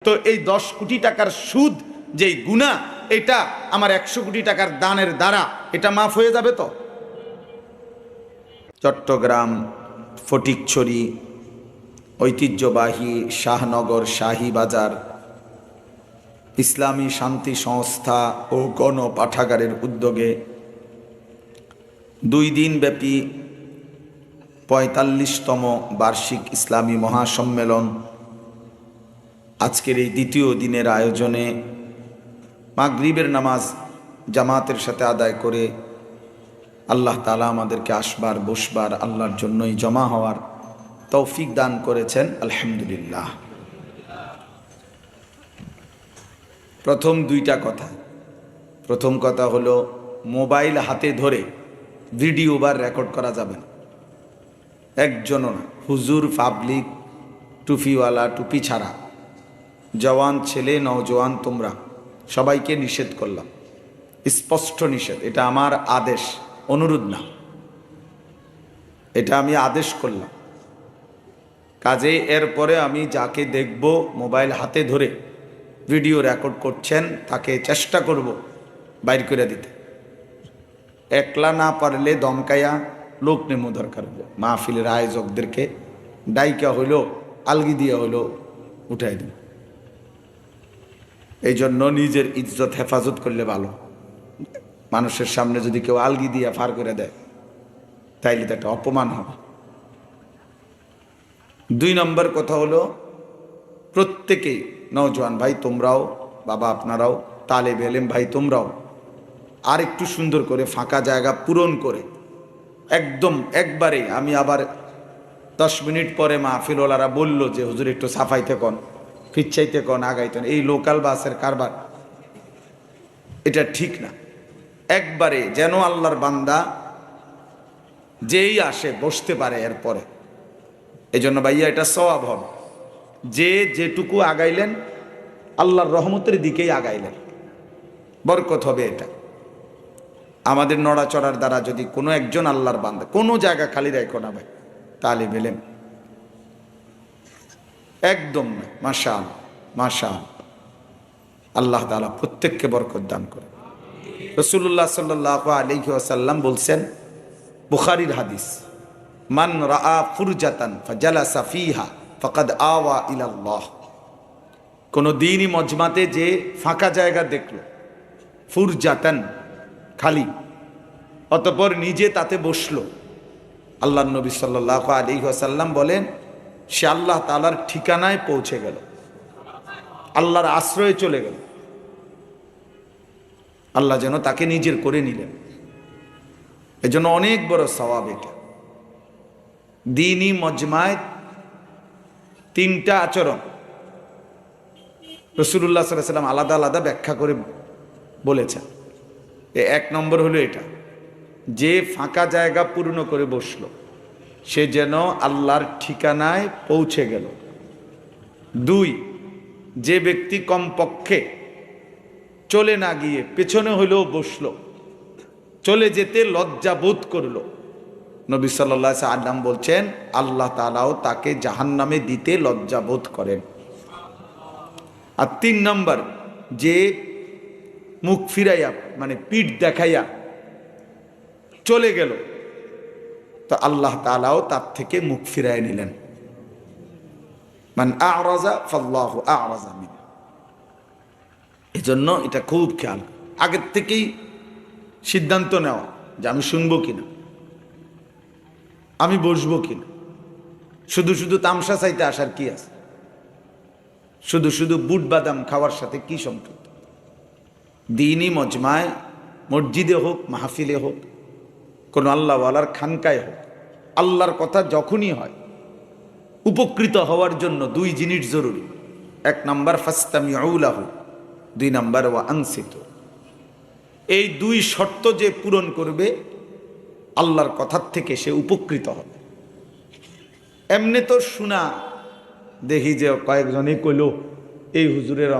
তো এই 10 কোটি টাকার সুদ যেই গুনাহ, এটা আমার 100 কোটি টাকার দানের দ্বারা এটা মাফ হয়ে যাবে। তো চট্টগ্রাম ফটিকছড়ি ঐতিহ্যবাহী শাহনগর শাহী বাজার ইসলামী শান্তি সংস্থা ও গণ পাঠাগারের উদ্যোগে 2 দিনব্যাপী 45তম বার্ষিক ইসলামী মহাসম্মেলন আজকের এই দ্বিতীয় দিনের আয়োজনে মাগরিবের নামাজ জামাতের সাথে আদায় করে আল্লাহ তাআলা আমাদেরকে আসবার বসবার আল্লাহর জন্যই জমা হওয়ার তৌফিক দান করেছেন, আলহামদুলিল্লাহ। প্রথম 2টা কথা। প্রথম কথা হলো, মোবাইল হাতে ধরে ভিডিও বা রেকর্ড করা যাবে না, একজনও না। হুজুর, পাবলিক, টুপিওয়ালা, টুপি ছাড়া, জওয়ান ছেলে নওজোয়ান, তোমরা সবাইকে নিষেধ করলাম, স্পষ্ট নিষেধ। এটা আমার আদেশ, অনুরোধ না, এটা আমি আদেশ করলাম। কাজে এরপরে আমি যাকে দেখব মোবাইল হাতে ধরে ভিডিও রেকর্ড করছেন তাকে চেষ্টা করব বাইর করে দিতে। একলা না পারলে দমকাইয়া লোক নেমো, দরকার হবে মাহফিলের আয়োজকদেরকে ডাইকা হইলো, আলগি দিয়া হইলো উঠাই দিন। এই জন্য নিজের ইজ্জত হেফাজত করলে ভালো। মানুষের সামনে যদি কেউ আলগি দিয়া ফার করে দেয় তাইলে তো একটা অপমান হবে। 2 নম্বর কথা হলো, প্রত্যেকেই, নওজোয়ান ভাই তোমরাও, বাবা আপনারাও, তালেব এলেম ভাই তোমরাও আর একটু সুন্দর করে ফাঁকা জায়গা পূরণ করে একদম একবারে। আমি আবার 10 মিনিট পরে মাহফিলওয়ালারা বলল যে হুজুর একটু সাফাইতে কন, ফিচ্ছাইতে কন, আগাইতেন। এই লোকাল বাসের কারবার এটা ঠিক না। একবারে যেন আল্লাহর বান্দা যেই আসে বসতে পারে এরপরে। এই জন্য ভাইয়া এটা সওয়াব হবে, যে যেটুকু আগাইলেন আল্লাহর রহমতের দিকেই আগাইলেন, বরকত হবে। এটা আমাদের নড়াচড়ার দ্বারা যদি কোনো একজন আল্লাহর বান্দা কোনো জায়গা খালি রাখো না ভাই, তাহলে বেলেম একদম না। মাশাআল্লাহ, মাশাআল্লাহ, আল্লাহ তাআলা প্রত্যেককে বরকত দান করে। রাসূলুল্লাহ সাল্লাল্লাহু আলাইহি ওয়াসাল্লাম বলছেন, বুখারীর হাদিস, মান রাআ ফুরজাতান ফাজালাসা ফিহা ফাকাদ আওয়া ইলাল্লাহ। কোন দিনই মজমাতে যে ফাঁকা জায়গা দেখলো, ফুরজাতান খালি, অতঃপর নিজে তাতে বসলো, আল্লাহর নবী সাল্লাল্লাহু আলাইহি ওয়াসাল্লাম বলেন সে আল্লাহ তাআলার ঠিকানায় পৌঁছে গেল, আল্লাহর আশ্রয়ে চলে গেল। আল্লাহ যেন তাকে নিজের করে নিলেন। এজন্য অনেক বড় সওয়াব এটা। দ্বীনি মজমায় 3টা আচরণ রাসূলুল্লাহ সাল্লাল্লাহু আলাইহি ওয়াসাল্লাম আলাদা আলাদা ব্যাখ্যা করে বলেছেন। 1 নম্বর হলো এটা, যে ফাঁকা জায়গা পূর্ণ করে বসলো সে যেন আল্লাহর ঠিকানায় পৌঁছে গেল। 2, যে ব্যক্তি কমপক্ষে চলে না গিয়ে পেছনে হইলেও বসলো, চলে যেতে লজ্জা বোধ করলো, নবী সাল্লাল্লাহু আলাইহি ওয়াসাল্লাম বলছেন আল্লাহ তাআলাও তাকে জাহান্নামে দিতে লজ্জা বোধ করেন। আর 3 নম্বর, যে মুখ ফিরাইয়া মানে পিঠ দেখাইয়া চলে গেল, তো আল্লাহ তাআলাও তার থেকে মুখ ফিরাইয়া নিলেন। মান আ'রাযা ফাল্লাহু আ'রাযা মিন। এজন্য এটা খুব খেয়াল, আগের থেকেই সিদ্ধান্ত নেওয়া যে আমি শুনবো কিনা, আমি বসবো কিনা। শুধু শুধু তামসা চাইতে আসার কি আছে? শুধু শুধু বুট বাদাম খাওয়ার সাথে কি সম্পর্ক? দ্বীনি মজমায়, মসজিদে হোক, মাহফিলে হোক, কোন আল্লাহওয়ালার খানকায় হোক, আল্লাহর কথা যখনই হয় উপকৃত হওয়ার জন্য 2 জিনিস জরুরি। 1 নম্বর ফাসতামিউ লাহু, 2 নম্বর ওয়া আনসিতু। এই 2 শর্ত যে পূরণ করবে আল্লাহর কথার থেকে সে উপকৃত হবে। এমনি তো শোনা দেখি যে কয়েকজনই কইল এই হুজুরের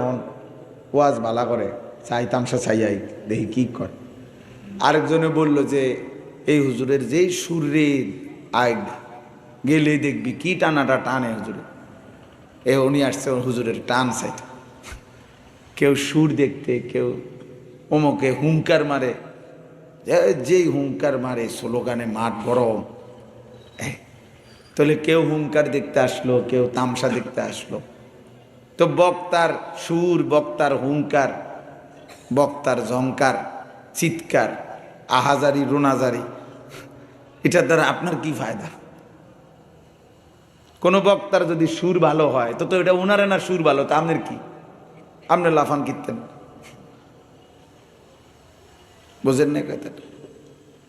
ওয়াজ ভালা করে, চাই তামসা চাইয়াই দেখি কি করে। আরেকজনে বলল যে এই হুজুরের যে সুরে আয় গেলে দেখবি কি টানাটা টানে হুজুরে। উনি আসছে হুজুরের টান চাইতে। কেউ সুর দেখতে, কেউ অমুকে হুঙ্কার মারে, যেই হুঙ্কার মারে স্লোগানে মাঠ গরম। তাহলে কেউ হুঙ্কার দেখতে আসলো, কেউ তামসা দেখতে আসলো, তো বক্তার সুর, বক্তার হুঙ্কার, বক্তার ঝংকার, চিৎকার, আহাজারি রোনাজারি, এটার দ্বারা আপনার কি ফায়দা? কোন বক্তার যদি সুর ভালো হয় তো এটা উনারে না সুর ভালো, তা আপনার কি? আপনার লাফান কীর্তেন, বুঝেন না কথাটা?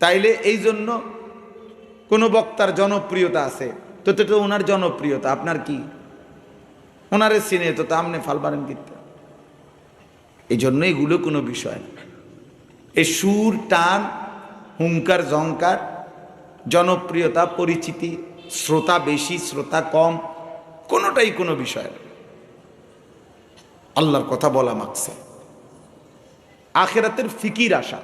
তাইলে এই জন্য কোন বক্তার জনপ্রিয়তা আছে তো তো ওনার জনপ্রিয়তা, আপনার কি? ওনারে চিনে তো আপনি ফালবারেন কীর্তেন। এই জন্য এগুলো কোনো বিষয় না। এই সুর, টান, হুঙ্কার, ঝংকার, জনপ্রিয়তা, পরিচিতি, শ্রোতা বেশি শ্রোতা কম, কোনোটাই কোনো বিষয় না। আল্লাহর কথা বলা মাকসাদ, আখিরাতের ফিকির আসা,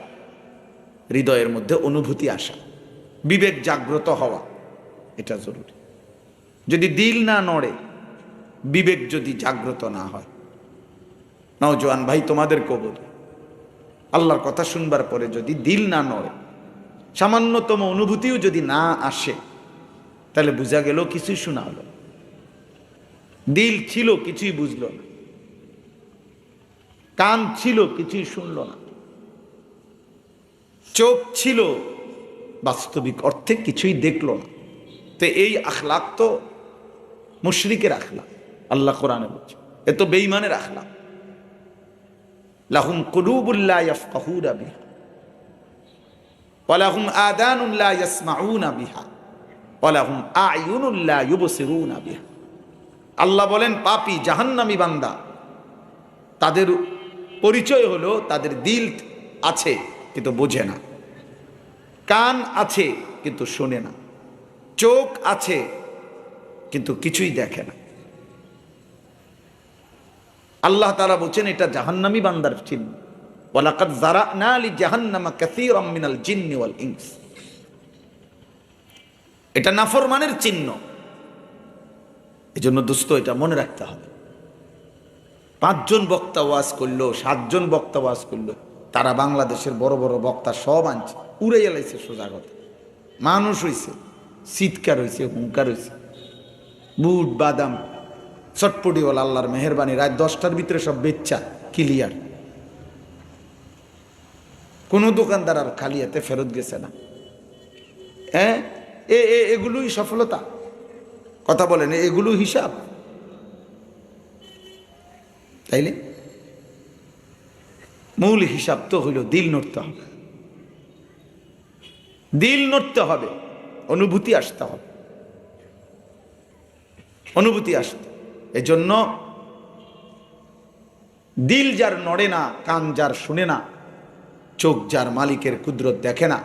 হৃদয়ের মধ্যে অনুভূতি আসা, বিবেক জাগ্রত হওয়া, এটা জরুরি। যদি দিল না নড়ে, বিবেক যদি জাগ্রত না হয়, নওজোয়ান ভাই তোমাদেরকেও বলি, আল্লাহর কথা শুনবার পরে যদি দিল না নড়ে, সামান্যতম অনুভূতিও যদি না আসে, তাহলে বোঝা গেল কিছুই শোনা হলো। দিল ছিল কিছুই বুঝলো না, কান ছিল কিছুই শুনলো না, চোখ ছিল বাস্তবিক অর্থে কিছুই দেখলো না। তো এই আখলাক তো মুশরিকের আখলাক, আল্লাহ কোরআনে বলছে, এ তো বেঈমানের আখলাক। লাহুম কুলুবুল লা ইয়াফকাহুনা বিহা ওয়া লাহুম আযানুন লা ইয়াসমাউনা বিহা ওয়া লাহুম আ'য়ুনুন লা ইউবসিরুনা বিহা। আল্লাহ বলেন পাপী জাহান্নামী বান্দা, তাদের পরিচয় হলো তাদের দিল আছে কিন্তু বোঝে না, কান আছে কিন্তু শোনে না, চোখ আছে কিন্তু কিছুই দেখে না। আল্লাহ তাআলা বলছেন এটা জাহান্নামী বান্দার চিহ্ন। ওয়ালাকাদ যারানা লিজাহান্নামা কাসীরাম মিনাল জিন্নি ওয়াল ইনস, এটা নাফরমানের চিহ্ন। এজন্য দোস্ত এটা মনে রাখতে হবে। 5 জন বক্তা ওয়াজ করলো, 7 জন বক্তা ওয়াজ করলো, তারা বাংলাদেশের বড় বড় বক্তা সব আনছে, উড়ে এলাইছে সোজা কথা। মানুষ হইছে, চিৎকার হইছে, হুঙ্কার হইছে, বুট বাদাম চটপটিওয়ালা, আল্লাহর মেহেরবানি, রাত 10টার ভিতরে সব বেচ্চা ক্লিয়ার। কোনো দোকানদার আর খালি হাতে ফেরত গেছে না। হ্যাঁ, এগুলোই সফলতা? কথা বলেন, এগুলো হিসাব? তাইলে মূল হিসাব তো হইল দিল নড়তে হবে, দিল নড়তে হবে, অনুভূতি আসতে হবে, অনুভূতি আসতে। এজন্য দিল যার নড়ে না, কান যার শুনে না, চোখ যার মালিকের কুদরত দেখে না,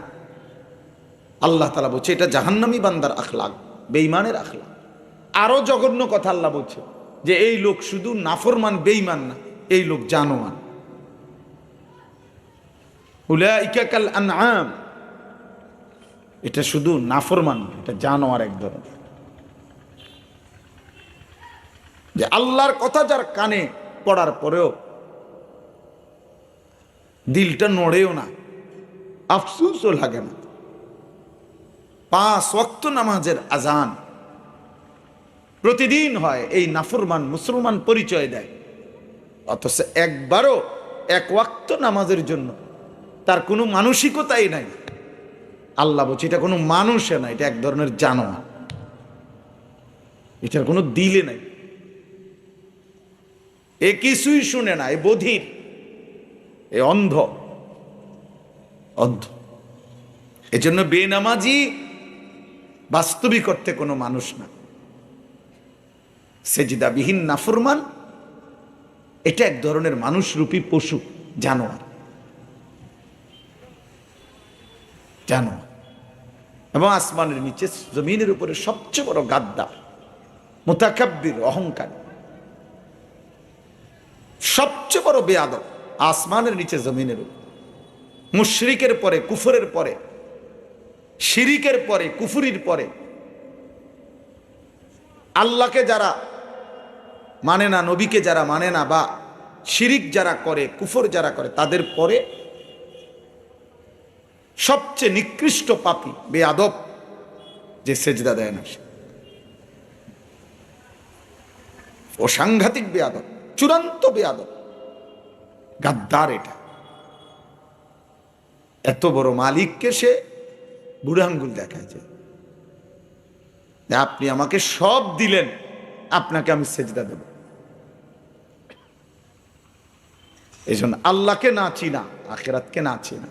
আল্লাহ তাআলা বলছে এটা জাহান্নামী বান্দার আখলাক, বেঈমানের আখলাক। আরো জঘন্য কথা আল্লাহ বলছে যে এই লোক শুধু নাফরমান বেঈমান না, এই লোক জানোয়ার। উলাইকা কাল আনআম, এটা শুধু নাফরমান, এটা জানোয়ার এক ধরনের। যে আল্লাহর কথা যার কানে পড়ার পরেও দিলটা নড়েও না, আফসোসও লাগে না। 5 ওয়াক্ত নামাজের আজান প্রতিদিন হয়, এই নাফরমান মুসলমান পরিচয় দেয়, অথচ একবারও 1 ওয়াক্ত নামাজের জন্য তার কোনো মানসিকতাই নাই। আল্লাহ বলছে এটা কোনো মানুষে না, এটা এক ধরনের জানোয়ার, এটার কোনো দিলে নাই, এ কিছুই শুনে না, এ বধির, এ অন্ধ, অন্ধ। এজন্য বেনামাজি বাস্তবিক অর্থে কোনো মানুষ না, সেজদাবিহীন নাফরমান এটা এক ধরনের মানুষরূপী পশু, জানোয়ার, জানোয়ার। এবং আসমানের নিচে জমিনের উপরে সবচেয়ে বড় গাদ্দার, মুতাকাব্বির, অহংকার, সবচেয়ে বড় বেয়াদব আসমানের নিচে জমিনের উপর। মুশরিকের পরে, কুফরের পরে, শিরিকের পরে, কুফরির পরে, আল্লাহকে যারা মানে না, নবীকে যারা মানে না, বা শিরিক যারা করে, কুফর যারা করে, তাদের পরে সবচেয়ে নিকৃষ্ট পাপী বেয়াদব যে সেজদা দেয় না, ও সাংঘাতিক বেয়াদব, চূড়ান্ত বেয়াদব, গাদ্দার। এটা এত বড় মালিককে সে বুড়ো আঙ্গুল দেখায় যে আপনি আমাকে সব দিলেন, আপনাকে আমি সেজদা দেব। এই জন্য আল্লাহকে না চিনা, আখিরাতকে না চিনা,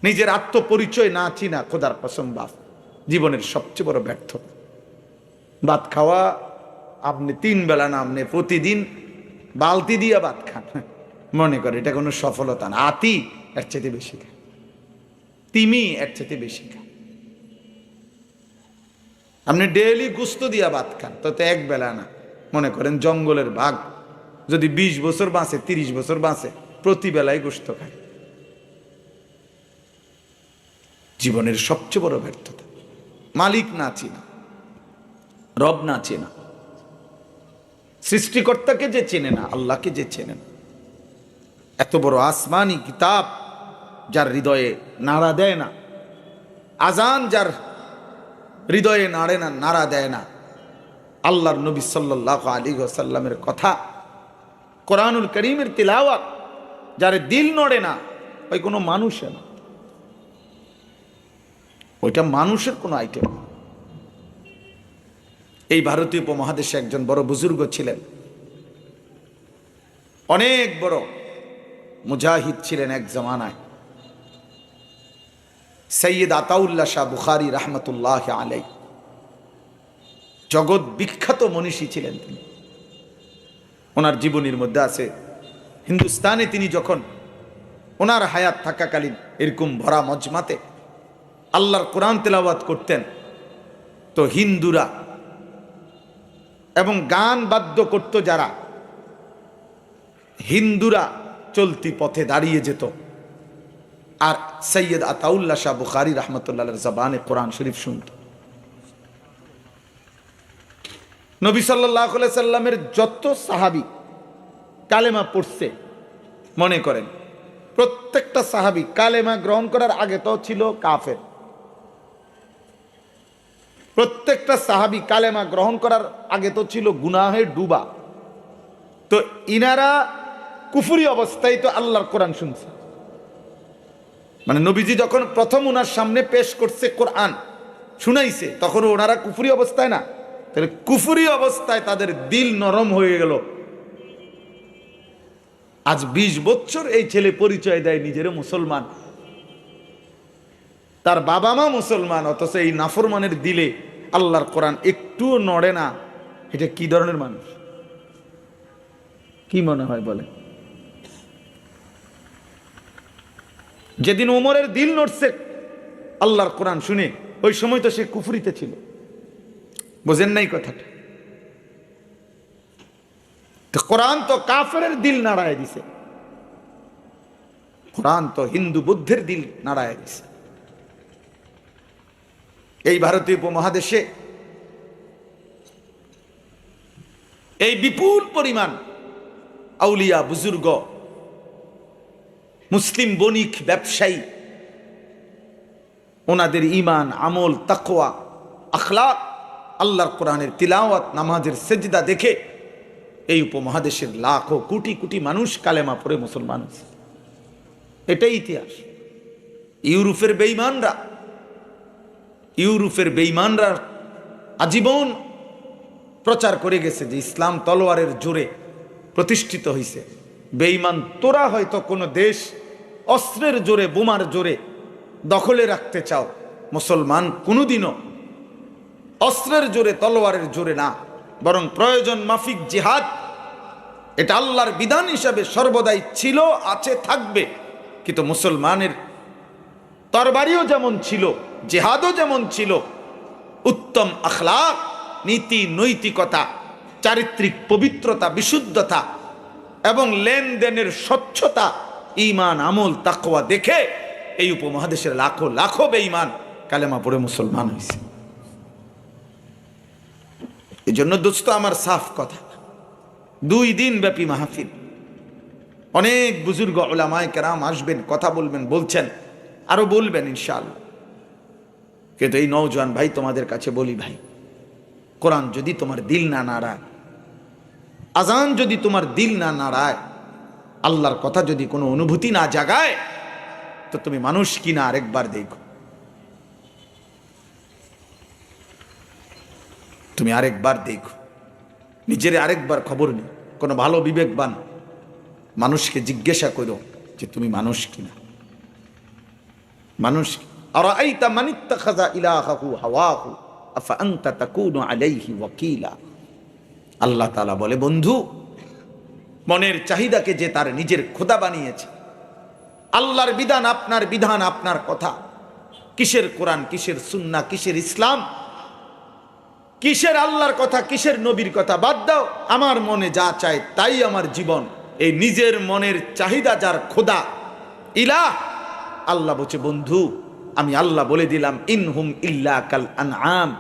নিজের আত্মপরিচয় না চিনা, খোদার কসম বাপ জীবনের সবচেয়ে বড় ব্যর্থতা। ভাত খাওয়া আপনি 3 বেলা না, আপনি প্রতিদিন বালতি দিয়ে ভাত খান, মনে করে এটা কোনো সফলতা না। আতি এর চাইতে বেশি খায়, তিমি এর চাইতে বেশি খায়। আপনি ডেইলি গুস্ত দিয়া ভাত খান, তো 1 বেলা না, মনে করেন জঙ্গলের বাঘ যদি 20 বছর বাঁচে, 30 বছর বাঁচে, প্রতি বেলায় গোস্ত খায়। জীবনের সবচেয়ে বড় ব্যর্থতা। মালিক না চিনা, রব না চেনা, সৃষ্টিকর্তাকে যে চেনে না, আল্লাহকে যে চেনে না। এত বড় আসমানি কিতাব যার হৃদয়ে নাড়া দেয় না, আজান যার হৃদয়ে নাড়ে না, নাড়া দেয় না, আল্লাহর নবী সাল্লাল্লাহু আলাইহি ওয়াসাল্লামের কথা, কোরআনুল কারীমের তিলাওয়াত যার দিল নড়ে না, ওই কোনো মানুষের না, ওইটা মানুষের কোনো আইটেম। এই ভারতীয় উপমহাদেশে একজন বড় বুজুর্গ ছিলেন, অনেক বড় মুজাহিদ ছিলেন এক জামানায়, সৈয়দ আতাউল্লাহ শাহ বুখারী রহমতুল্লাহ আলাই। জগৎ বিখ্যাত মনীষী ছিলেন তিনি। ওনার জীবনীর মধ্যে আছে, হিন্দুস্তানে তিনি যখন ওনার হায়াত থাকাকালীন এরকম ভরা মজমাতে আল্লাহর কোরআন তেলাওয়াত করতেন, তো হিন্দুরা এবং গান বাদ্য করত যারা, হিন্দুরা চলতি পথে দাঁড়িয়ে যেত, আর সৈয়দ আতাউল্লাহ শাহ বুখারী রহমতুল্লাহর জবানে কোরআন শরীফ শুনত। নবী সাল্লাল্লাহু আলাইহি সাল্লামের যত সাহাবী কালেমা পড়ছে, মনে করেন প্রত্যেকটা সাহাবী কালেমা গ্রহণ করার আগে তো ছিল কাফের, প্রত্যেকটা সাহাবী কালেমা গ্রহণ করার আগে তো ছিল গুনাহে ডুবা। তো ইনারা কুফরি অবস্থায় তো আল্লাহর কোরআন শুনছে, মানে নবীজি যখন প্রথম ওনার সামনে পেশ করছে কোরআন শুনাইছে, তখন ওনারা কুফরি অবস্থায় না, তাহলে কুফরি অবস্থায় তাদের দিল নরম হয়ে গেল। আজ 20 বছর এই ছেলে পরিচয় দেয় নিজেরও মুসলমান, তার বাবা মা মুসলমান, অথচ এই নাফরমানের দিলে আল্লাহর কোরআন একটুও নড়ে না। এটা কি ধরনের মানুষ? কি মনে হয় বলে? যেদিন ওমরের দিল নড়ছে আল্লাহর কোরআন শুনে, ওই সময় তো সে কুফরিতে ছিল। বোঝেন নাই কথাটা? তো কোরআন তো কাফেরের দিল নাড়ায় দিছে, কোরআন তো হিন্দু বুদ্ধের দিল নাড়ায় দিছে। এই ভারতীয় উপমহাদেশে এই বিপুল পরিমাণ আউলিয়া বুজুর্গ, মুসলিম বণিক, ব্যবসায়ী, ওনাদের ঈমান, আমল, তাকওয়া, আখলাক, আল্লাহর কোরআনের তিলাওয়াত, নামাজের সেজদা দেখে এই উপমহাদেশের লাখো কোটি কোটি মানুষ কালেমা পড়ে মুসলমান হয়েছে। এটাই ইতিহাস। ইউরোপের বেঈমানরা আজীবন প্রচার করে গেছে যে ইসলাম তলোয়ারের জোরে প্রতিষ্ঠিত হয়েছে। বেঈমান তোরা হয়তো কোনো দেশ অস্ত্রের জোরে, বোমার জোরে দখলে রাখতে চাও, মুসলমান কোনোদিনও অস্ত্রের জোরে, তলোয়ারের জোরে না, বরং প্রয়োজন মাফিক জিহাদ, এটা আল্লাহর বিধান হিসাবে সর্বদাই ছিল, আছে, থাকবে। কিন্তু মুসলমানের তরবারিও যেমন ছিল, জিহাদও যেমন ছিল, উত্তম আখলাক, নীতি নৈতিকতা, চারিত্রিক পবিত্রতা, বিশুদ্ধতা এবং লেনদেনের স্বচ্ছতা, ঈমান, আমল, তাকওয়া দেখে এই উপমহাদেশের লাখো লাখো বেঈমান কালেমা পড়ে মুসলমান হয়েছে। এই জন্য দোস্ত আমার সাফ কথা, 2 দিন ব্যাপী মাহফিল, অনেক বুজুর্গ উলামায়ে কেরাম আসবেন, কথা বলবেন, বলছেন, আরো বলবেন ইনশাআল্লাহ। কিন্তু এই নওজোয়ান ভাই, তোমাদের কাছে বলি ভাই, কোরআন যদি তোমার দিল না নাড়ায়, আজান যদি তোমার দিল না নাড়ায়, আল্লাহর কথা যদি কোনো অনুভূতি না জাগায়, তো তুমি মানুষ কিনা আরেকবার দেখো, তুমি আরেকবার দেখো, নিজের আরেকবার খবর নিও। কোনো ভালো বিবেকবান মানুষকে জিজ্ঞাসা করো যে তুমি মানুষ কিনা, মানুষ। আরাআইতা মান ইত্তাখাযা ইলাহাহু হাওয়াহু আফা আনতা তাকুনু আলাইহি ওয়াকিলা। আল্লাহ তাআলা বলে, বন্ধু, মনের চাহিদাকে যে তার নিজের খোদা বানিয়েছে, আল্লাহর বিধান, আপনার বিধান, আপনার কথা, কিসের কোরআন, কিসের সুন্নাহ, কিসের ইসলাম, কিসের আল্লাহর কথা, কিসের নবীর কথা, বাদ দাও। আমার মনে যা চায় তাই আমার জীবন। এই নিজের মনের চাহিদা যার খোদা, ইলাহ, আল্লাহ বলছে, বন্ধু, আমি আল্লাহ বলে দিলাম, ইনহুম ইল্লা কাল আনআম,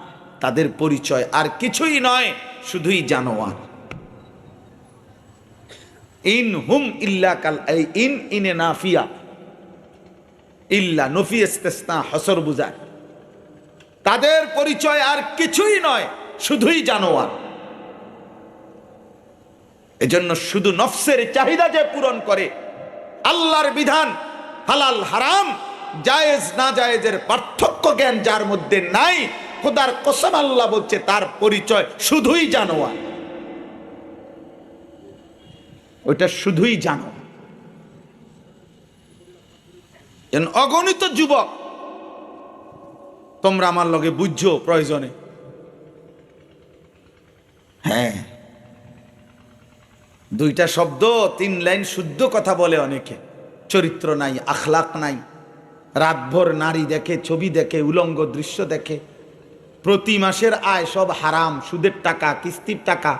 তাদের পরিচয় আর কিছুই নয়, শুধুই জানোয়ার। ইনহুম ইল্লা কাল, এই ইনে নাফিয়া, ইল্লা নফি ইস্তিসনা হসর বুঝায়, তাদের পরিচয় আর কিছুই নয়, শুধুই জানোয়ার। এজন্য শুধু নফসের চাহিদা যে পূরণ করে, আল্লাহর বিধান, হালাল হারাম, জায়েজ না জায়েজের পার্থক্য জ্ঞান যার মধ্যে নাই, খোদার কসম আল্লাহ বলছে তার পরিচয় শুধুই জানোয়ার। ওইটা শুধুই জানো। অগণিত যুবক, তোমরা আমার লগে বুঝছো প্রয়োজনে, হ্যাঁ, 2টা শব্দ 3 লাইন শুদ্ধ কথা বলে অনেকে, চরিত্র নাই, আখলাক নাই, রাতভর নারী দেখে, ছবি দেখে, উলঙ্গ দৃশ্য দেখে, প্রতি মাসের আয় সব হারাম, সুদের টাকা, কিস্তির টাকা,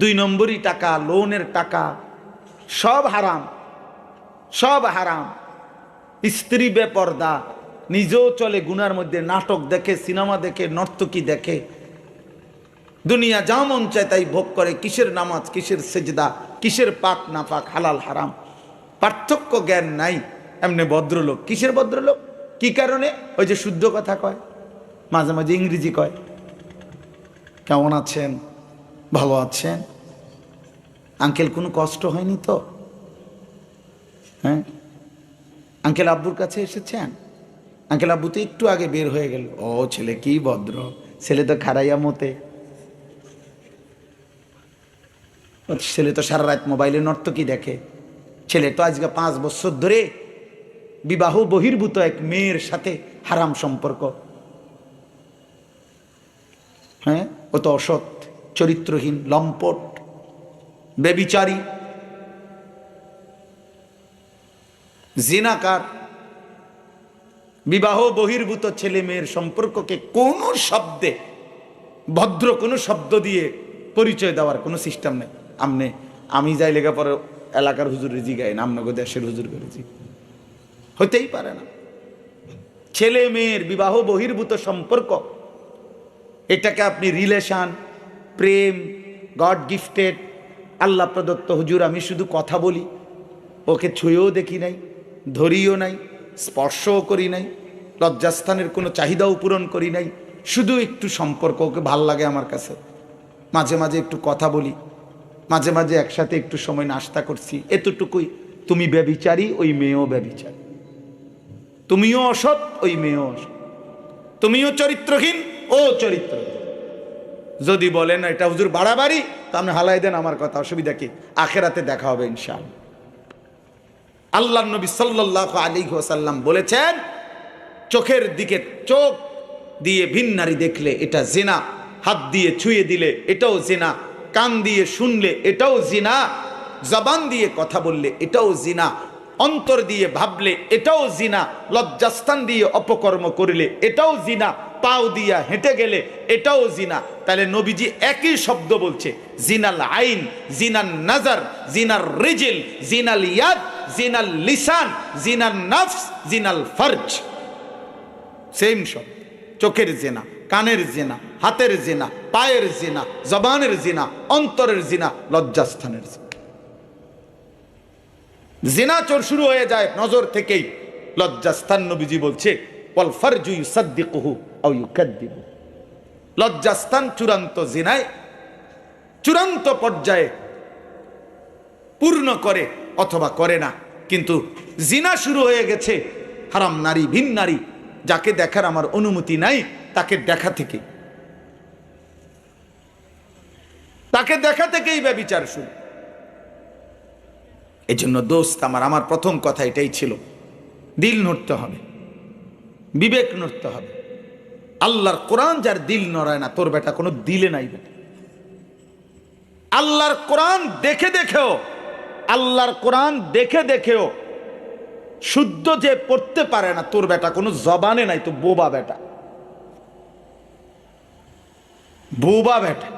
2 নম্বরই টাকা, লোনের টাকা, সব হারাম, সব হারাম। স্ত্রী বেপর্দা, নিজেও চলে গুনার মধ্যে, নাটক দেখে, সিনেমা দেখে, নর্তকী দেখে, দুনিয়া যা মন চায় তাই ভোগ করে। কিসের নামাজ, কিসের সেজদা, কিসের পাক না পাক, হালাল হারাম, পার্থক্য জ্ঞান নাই। এমনি ভদ্রলোক, কিসের ভদ্রলোক, কি কারণে? ওই যে শুদ্ধ কথা কয়, মাঝে মাঝে ইংরেজি কয়, কেমন আছেন, ভালো আছেন আঙ্কেল, কোনো কষ্ট হয়নি তো? হ্যাঁ আঙ্কেল, আব্বুর কাছে এসেছেন? আঙ্কেল, আব্বু তো একটু আগে বের হয়ে গেল। ও ছেলে কি ভদ্র, ছেলে তো খারাইয়া মতে, ছেলে তো সারা রাত মোবাইলে নর্তকী দেখে, ছেলে তো আজকে 5 বছর ধরে বিবাহ বহির্ভূত এক মেয়ের সাথে হারাম সম্পর্ক। হ্যাঁ, ও তো অসৎ, চরিত্রহীন, লম্পট, বেবিচারী, জিনাকার। বিবাহ বহির্ভূত ছেলে মেয়ের সম্পর্ককে কোনো শব্দে, ভদ্র কোনো শব্দ দিয়ে পরিচয় দেওয়ার কোনো সিস্টেম নেই। আমি যাই লেখাপড়া এলাকার হুজুর রেজি গাই না, আপনাকে দেশের হুজুর করেছি, হতেই পারে না। ছেলে মেয়ের বিবাহ বহির্ভূত সম্পর্ক, এটাকে আপনি রিলেশন, প্রেম, গড গিফটেড, আল্লাহ প্রদত্ত। হুজুর, আমি শুধু কথা বলি, ওকে ছুঁয়েও দেখি নাই, ধরিও নাই, স্পর্শও করি নাই, লজ্জাস্থানের কোনো চাহিদাও পূরণ করি নাই, শুধু একটু সম্পর্ক, ওকে ভাল লাগে আমার কাছে, মাঝে মাঝে একটু কথা বলি, মাঝে মাঝে একসাথে একটু সময় নাস্তা করছি, এতটুকুই। তুমি ব্যভিচারী, ওই মেয়েও ব্যভিচারী, তুমিও অসৎ, ওই মেয়েও অসৎ, তুমিও চরিত্রহীন, ও চরিত্রহীন। যদি বলেন এটা হুজুর বাড়াবাড়ি, তো আপনি হালাই দেন, আমার কথা, অসুবিধা কি? আখেরাতে দেখা হবে ইনশাআল্লাহ। আল্লাহর নবী সাল্লাল্লাহু আলাইহি ওয়াসাল্লাম বলেছেন, চোখের দিকে চোখ দিয়ে ভিন নারী দেখলে এটা জিনা, হাত দিয়ে ছুঁয়ে দিলে এটাও জিনা, কান দিয়ে শুনলে এটাও জিনা, জবান দিয়ে কথা বললে এটাও জিনা, অন্তর দিয়ে ভাবলে এটাও জিনা, লজ্জাস্থান দিয়ে অপকর্ম করলে এটাও জিনা, পাও দিয়া হেঁটে গেলে এটাও জিনা। তাহলে নবীজি একই শব্দ বলছে, জিনাল আইন, জিনাল নাজার, জিনাল রিজিল, জিনাল ইয়াদ, জিনাল লিসান, জিনাল নফস, জিনাল ফরজ। সেম শব্দ। চোখের জেনা, কানের জেনা, হাতের জিনা, পায়ের জিনা, জবানের জিনা, অন্তরের জিনা, লজ্জাস্থানের জিনা। জিনা চোর শুরু হয়ে যায় নজর থেকেই। লজ্জাস্থান নবীজি বলছে ওয়াল ফারজু ইউসাদ্দিকুহু আও ইউকাদ্দিবু। লজ্জাস্থান চূড়ান্ত জিনায়, চূড়ান্ত পর্যায়ে পূর্ণ করে অথবা করে না। কিন্তু জিনা শুরু হয়ে গেছে হারাম নারী, ভিন নারী, যাকে দেখার আমার অনুমতি নাই তাকে দেখা থেকে, তাকে দেখা থেকেই ব্যভিচার শুরু। এই জন্য দোস্ত আমার প্রথম কথা এটাই ছিল, দিল নড়তে হবে, বিবেক নড়তে হবে। আল্লাহর কোরআন যার দিল নড়ায় না, তোর বেটা কোনো দিলে নাই বেটা। আল্লাহর কোরআন দেখে দেখেও, আল্লাহর কোরআন দেখে দেখেও শুদ্ধ যে পড়তে পারে না, তোর বেটা কোনো জবানে নাই, তো বোবা বেটা, বোবা বেটা।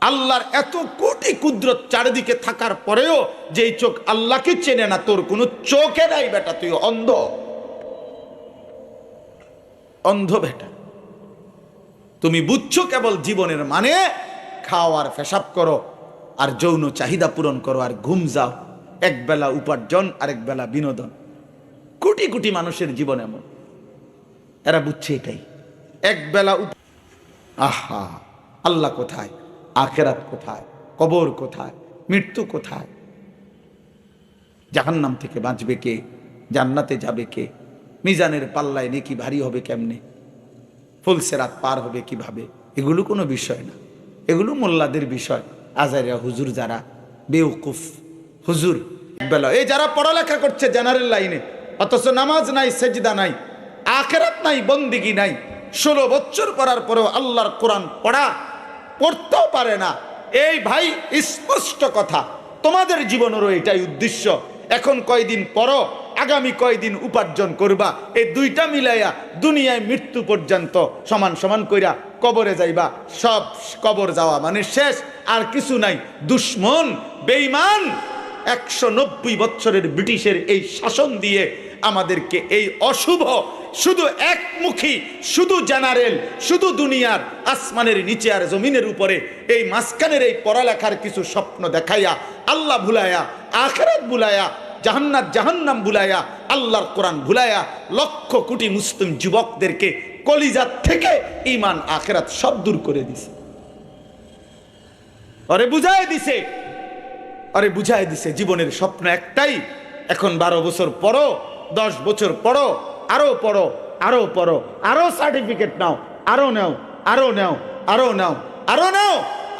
আল্লাহর এত কোটি কুদরত চারিদিকে থাকার পরেও যে চোখ আল্লাহকে চেনে না, তোর কোনো চোখে নাই বেটা, তুই অন্ধ, অন্ধ বেটা। তুমি বুঝছো কেবল জীবনের মানে খাওয়ার পেশাব করো আর যৌন চাহিদা পূরণ করো আর ঘুম যাও, এক বেলা উপার্জন আরেক বেলা বিনোদন। কোটি কোটি মানুষের জীবন এমন, এরা বুঝছে এটাই, এক বেলা। আহা, আল্লাহ কোথায়, আখিরাত কোথায়, কবর কোথায়, মৃত্যু কোথায়, জাহান্নাম থেকে বাঁচবে কে, জান্নাতে যাবে কে, মিজানের পাল্লায় নেকি ভারী হবে কেমনে, ফুলসেরাত পার হবে কিভাবে, এগুলো কোনো বিষয় না, এগুলো মোল্লাদের বিষয়। আজারিয়া হুজুর যারা বেউকুফ হুজুর, একবেলা এই যারা পড়ালেখা করছে জেনারেল লাইনে, অথচ নামাজ নাই, সেজদা নাই, আখিরাত নাই, বন্দিগি নাই, 16 বছর পড়ার পরেও আল্লাহর কোরআন পড়তেও পারে না। এই ভাই স্পষ্ট কথা, তোমাদের জীবনেরও এটাই উদ্দেশ্য। এখন কয়দিন পড়ো, আগামী কয়দিন উপার্জন করবা, এই দুইটা মিলাইয়া দুনিয়ায় মৃত্যু পর্যন্ত সমান সমান কইরা কবরে যাইবা। সব কবর যাওয়া মানে শেষ, আর কিছু নাই। দুশ্মন, বেঈমান 190 বছরের ব্রিটিশের এই শাসন দিয়ে আমাদেরকে এই অশুভ, শুধু একমুখী, শুধু জেনারেল, শুধু দুনিয়ার আসমানের নিচে আর জমিনের উপরে এই মাঝখানের এই পড়ালেখার কিছু স্বপ্ন দেখাইয়া, আল্লাহ ভুলাইয়া, আখিরাত ভুলাইয়া, জাহান্নাত জাহান্নাম ভুলাইয়া, আল্লাহর কোরআন ভুলাইয়া লক্ষ কোটি মুসলিম যুবকদেরকে কলিজাত থেকে ঈমান আখিরাত সব দূর করে দিছে। আরে বুঝাই দিছে, আরে বুঝাই দিছে জীবনের স্বপ্ন একটাই। এখন 12 বছর পড়ো, 10 বছর পড়ো, আরো পড়ো, আরো পড়ো, আরো সার্টিফিকেট নাও, আরো নাও, আরো নাও, আরো নাও, আরো নাও।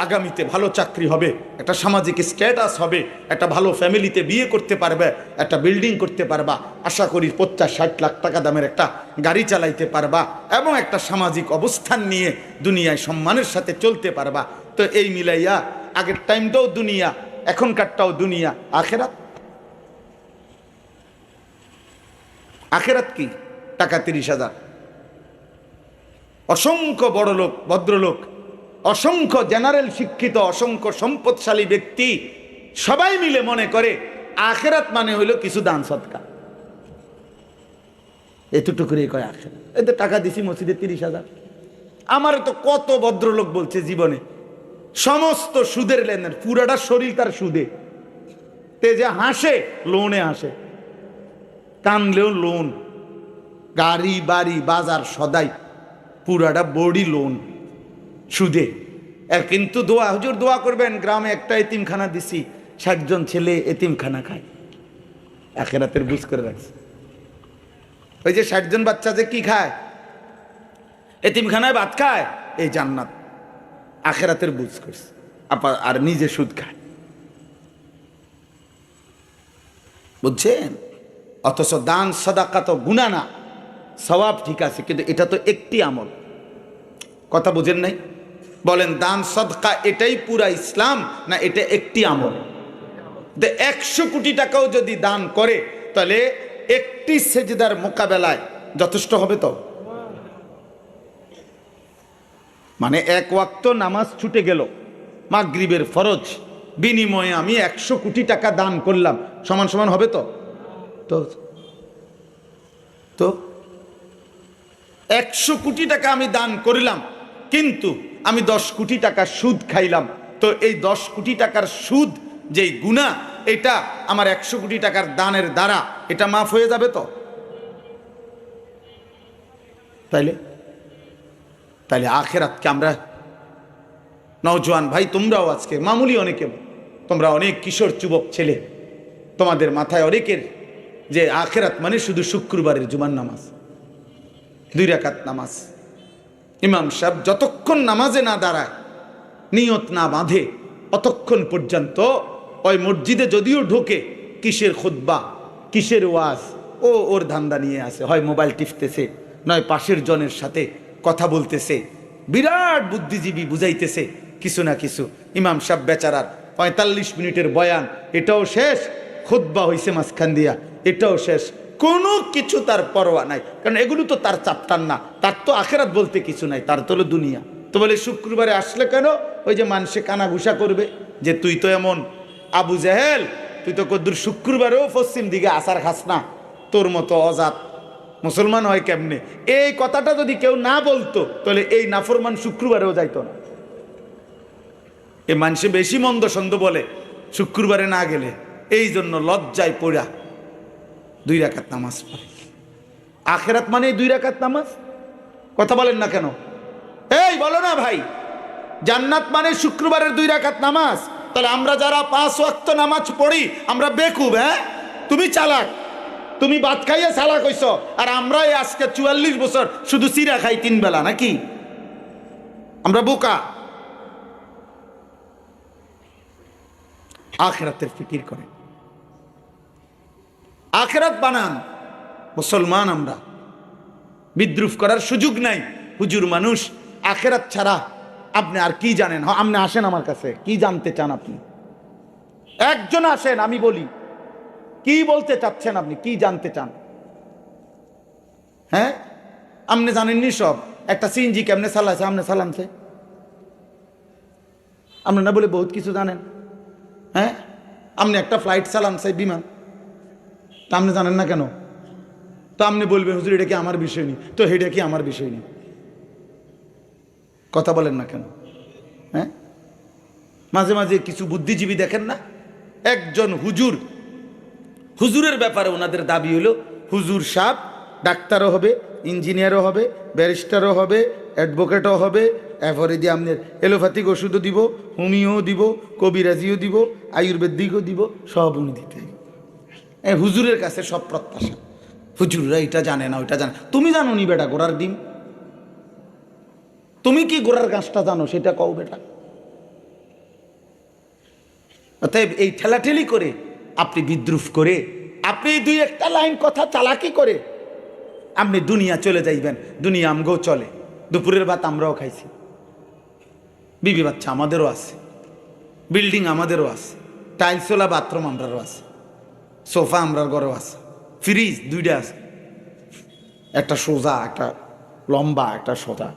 আগামীতে ভালো চাকরি হবে, একটা সামাজিক স্ট্যাটাস হবে, একটা ভালো ফ্যামিলিতে বিয়ে করতে পারবে, একটা বিল্ডিং করতে পারবা, আশা করি 50-60 লাখ টাকা দামের একটা গাড়ি চালাইতে পারবা, এবং একটা সামাজিক অবস্থান নিয়ে দুনিয়ায় সম্মানের সাথে চলতে পারবা। তো এই মিলাইয়া আগের টাইমটাও দুনিয়া, এখনকারটাও দুনিয়া। আখিরাত, আখিরাত কি? টাকা 30,000, অসংখ্য বড় লোক, ভদ্রলোক, অসংখ্য জেনারেল শিক্ষিত, অসংখ্য সম্পদশালী ব্যক্তি সবাই মিলে মনে করে আখিরাত মানে হইল কিছু দান সদকা। এতটুকু করে কয় আখিরাত। এই তো টাকা দিছি মসজিদে 30,000। আমার তো কত ভদ্রলোক বলছে জীবনে সমস্ত সুদের লেনদেন, পুরাটা শরীর তার সুদে। তে যে হাসে, লোনে হাসে, কানলেও লোন, গাড়ি বাড়ি বাজার সদাই পুরাটা বডি লোন, সুদে। আর কিন্তু দোয়া, হুজুর দোয়া করবেন, গ্রামে একটা এতিমখানা দিছি, 60 জন ছেলে এতিমখানা খায়। আখিরাতের বুঝ করে রাখছে। ওই যে 60 জন বাচ্চা যে কি খায়, এতিমখানায় ভাত খায়, এই জান্নাত। আখিরাতের বুঝ করছে, আর নিজে সুদ খায়, বুঝছেন? অথচ দান সাদাকা তো গুনাহ না, সওয়াব ঠিক আছে, কিন্তু এটা তো একটি আমল। কথা বুঝেন নাই? বলেন দান সাদকা এটাই পুরা ইসলাম না এটা একটি আমল? 100 কোটি টাকাও যদি দান করে তাহলে একটি সেজদার মোকাবেলায় যথেষ্ট হবে তো? মানে এক ওয়াক্ত নামাজ ছুটে গেল, মাগরিবের ফরজ, বিনিময়ে আমি 100 কোটি টাকা দান করলাম, সমান সমান হবে তো? তো 100 কোটি টাকা আমি দান করিলাম, কিন্তু আমি 10 কোটি টাকা সুদ খাইলাম, তো এই 10 কোটি টাকার সুদ যেই গুনাহ, এটা আমার 100 কোটি টাকার দানের দ্বারা এটা মাফ হয়ে যাবে তো? তাইলে আখিরাতকে আমরা, নওজোয়ান ভাই তোমরাও আজকে মামুলি, অনেকে তোমরা অনেক কিশোর যুবক ছেলে, তোমাদের মাথায় অনেকের যে আখিরাত মানে শুধু শুক্রবারের জুমার নামাজ, 2 রাকাত নামাজ। ইমাম সাহেব যতক্ষণ নামাজে না দাঁড়ায়, নিয়ত না বাঁধে, অতক্ষণ পর্যন্ত ওই মসজিদে যদিও ঢোকে, কিসের খুতবা, কিসের ওয়াজ, ওর ধান্দা নিয়ে আসে, হয় মোবাইল টিপতেছে, নয় পাশের জনের সাথে কথা বলতেছে, বিরাট বুদ্ধিজীবী বুঝাইতেছে কিছু না কিছু। ইমাম সাহেব বেচারার 45 মিনিটের বয়ান, এটাও শেষ, খুতবা হইছে মাঝখান দিয়া, এটাও শেষ, কোনো কিছু তার পরোয়া নাই, কারণ এগুলো তো তার চাপটার না, তার তো আখেরাত বলতে কিছু নাই, তার তো হলো দুনিয়া। তো বলে শুক্রবারে আসলে কেন? ওই যে মানুষে কানাঘুষা করবে যে তুই তো এমন আবু জাহেল, তুই তো কদ্দুর শুক্রবারেও পশ্চিম দিকে আসার খাস না, তোর মতো অজাত মুসলমান হয় কেমনে? এই কথাটা যদি কেউ না বলতো, তাহলে এই নাফরমান শুক্রবারেও যাইতো না। এই মানুষে বেশি মন্দ সন্দ বলে শুক্রবারে না গেলে, এই জন্য লজ্জায় পড়া 2 রাকাত নামাজ পড়ে। আখেরাত মানে 2 রাকাত নামাজ, কথা বলেন না কেন? এই বলো না ভাই, জান্নাত মানে শুক্রবারের 2 রাকাত নামাজ। তাহলে আমরা যারা 5 ওয়াক্ত নামাজ পড়ি, আমরা বেকুব? হ্যাঁ, তুমি চালাক, তুমি ভাত খাইয়া চালাক হইছ, আর আমরা আজকে 44 বছর শুধু চিরা খাই 3 বেলা, নাকি আমরা বোকা? আখিরাতের ফিকির করে, আখিরাত বানান। মুসলমান আমরা, বিদ্রুপ করার সুযোগ নাই। হুজুর মানুষ, আখিরাত ছাড়া আপনি আর কি জানেন? আপনি আসেন আমার কাছে, কি জানতে চান আপনি? একজন আসেন, আমি বলি কি বলতে চাচ্ছেন আপনি, কি জানতে চান? হ্যাঁ, আপনি জানেননি সব। একটা সিএনজি কেমনে চালাচ্ছে, আপনি চালানছে, আপনি না বলে বহুত কিছু জানেন। হ্যাঁ, আপনি একটা ফ্লাইট চালানছে, বিমান, তা আপনি জানেন না কেন? তো আপনি বলবেন হুজুর এটা কি আমার বিষয় নেই, তো এটা কি আমার বিষয় নেই? কথা বলেন না কেন? হ্যাঁ, মাঝে মাঝে কিছু বুদ্ধিজীবী দেখেন না, একজন হুজুরের ব্যাপারে ওনাদের দাবি হলো হুজুর সাহেব ডাক্তারও হবে, ইঞ্জিনিয়ারও হবে, ব্যারিস্টারও হবে, অ্যাডভোকেটও হবে, এরপরে দিয়ে আপনার এলোপ্যাথিক ওষুধও দিব, হোমিও দিব, কবিরাজিও দিব, আয়ুর্বেদিকও দিব, সব উনি দিতে। হুজুরের কাছে সব প্রত্যাশা। হুজুররা এটা জানে না, ওইটা জানে। তুমি জানো নি বেটা গোড়ার ডিম? তুমি কি গোড়ার গাছটা জানো সেটা কও বেটা। অতএব এই ঠেলাঠেলি করে, আপনি বিদ্রুপ করে, আপনি 2-1টা লাইন কথা চালাকি করে আপনি দুনিয়া চলে যাইবেন। দুনিয়া আমগো চলে, দুপুরের ভাত আমরাও খাইছি, বিবি বাচ্চা আমাদেরও আছে, বিল্ডিং আমাদেরও আছে, টাইলসওয়ালা বাথরুম আমরারও আছে, সোফা আমরার ঘরেও আছে, ফ্রিজ 2টা আছে, একটা সোজা, একটা লম্বা, একটা সোজা।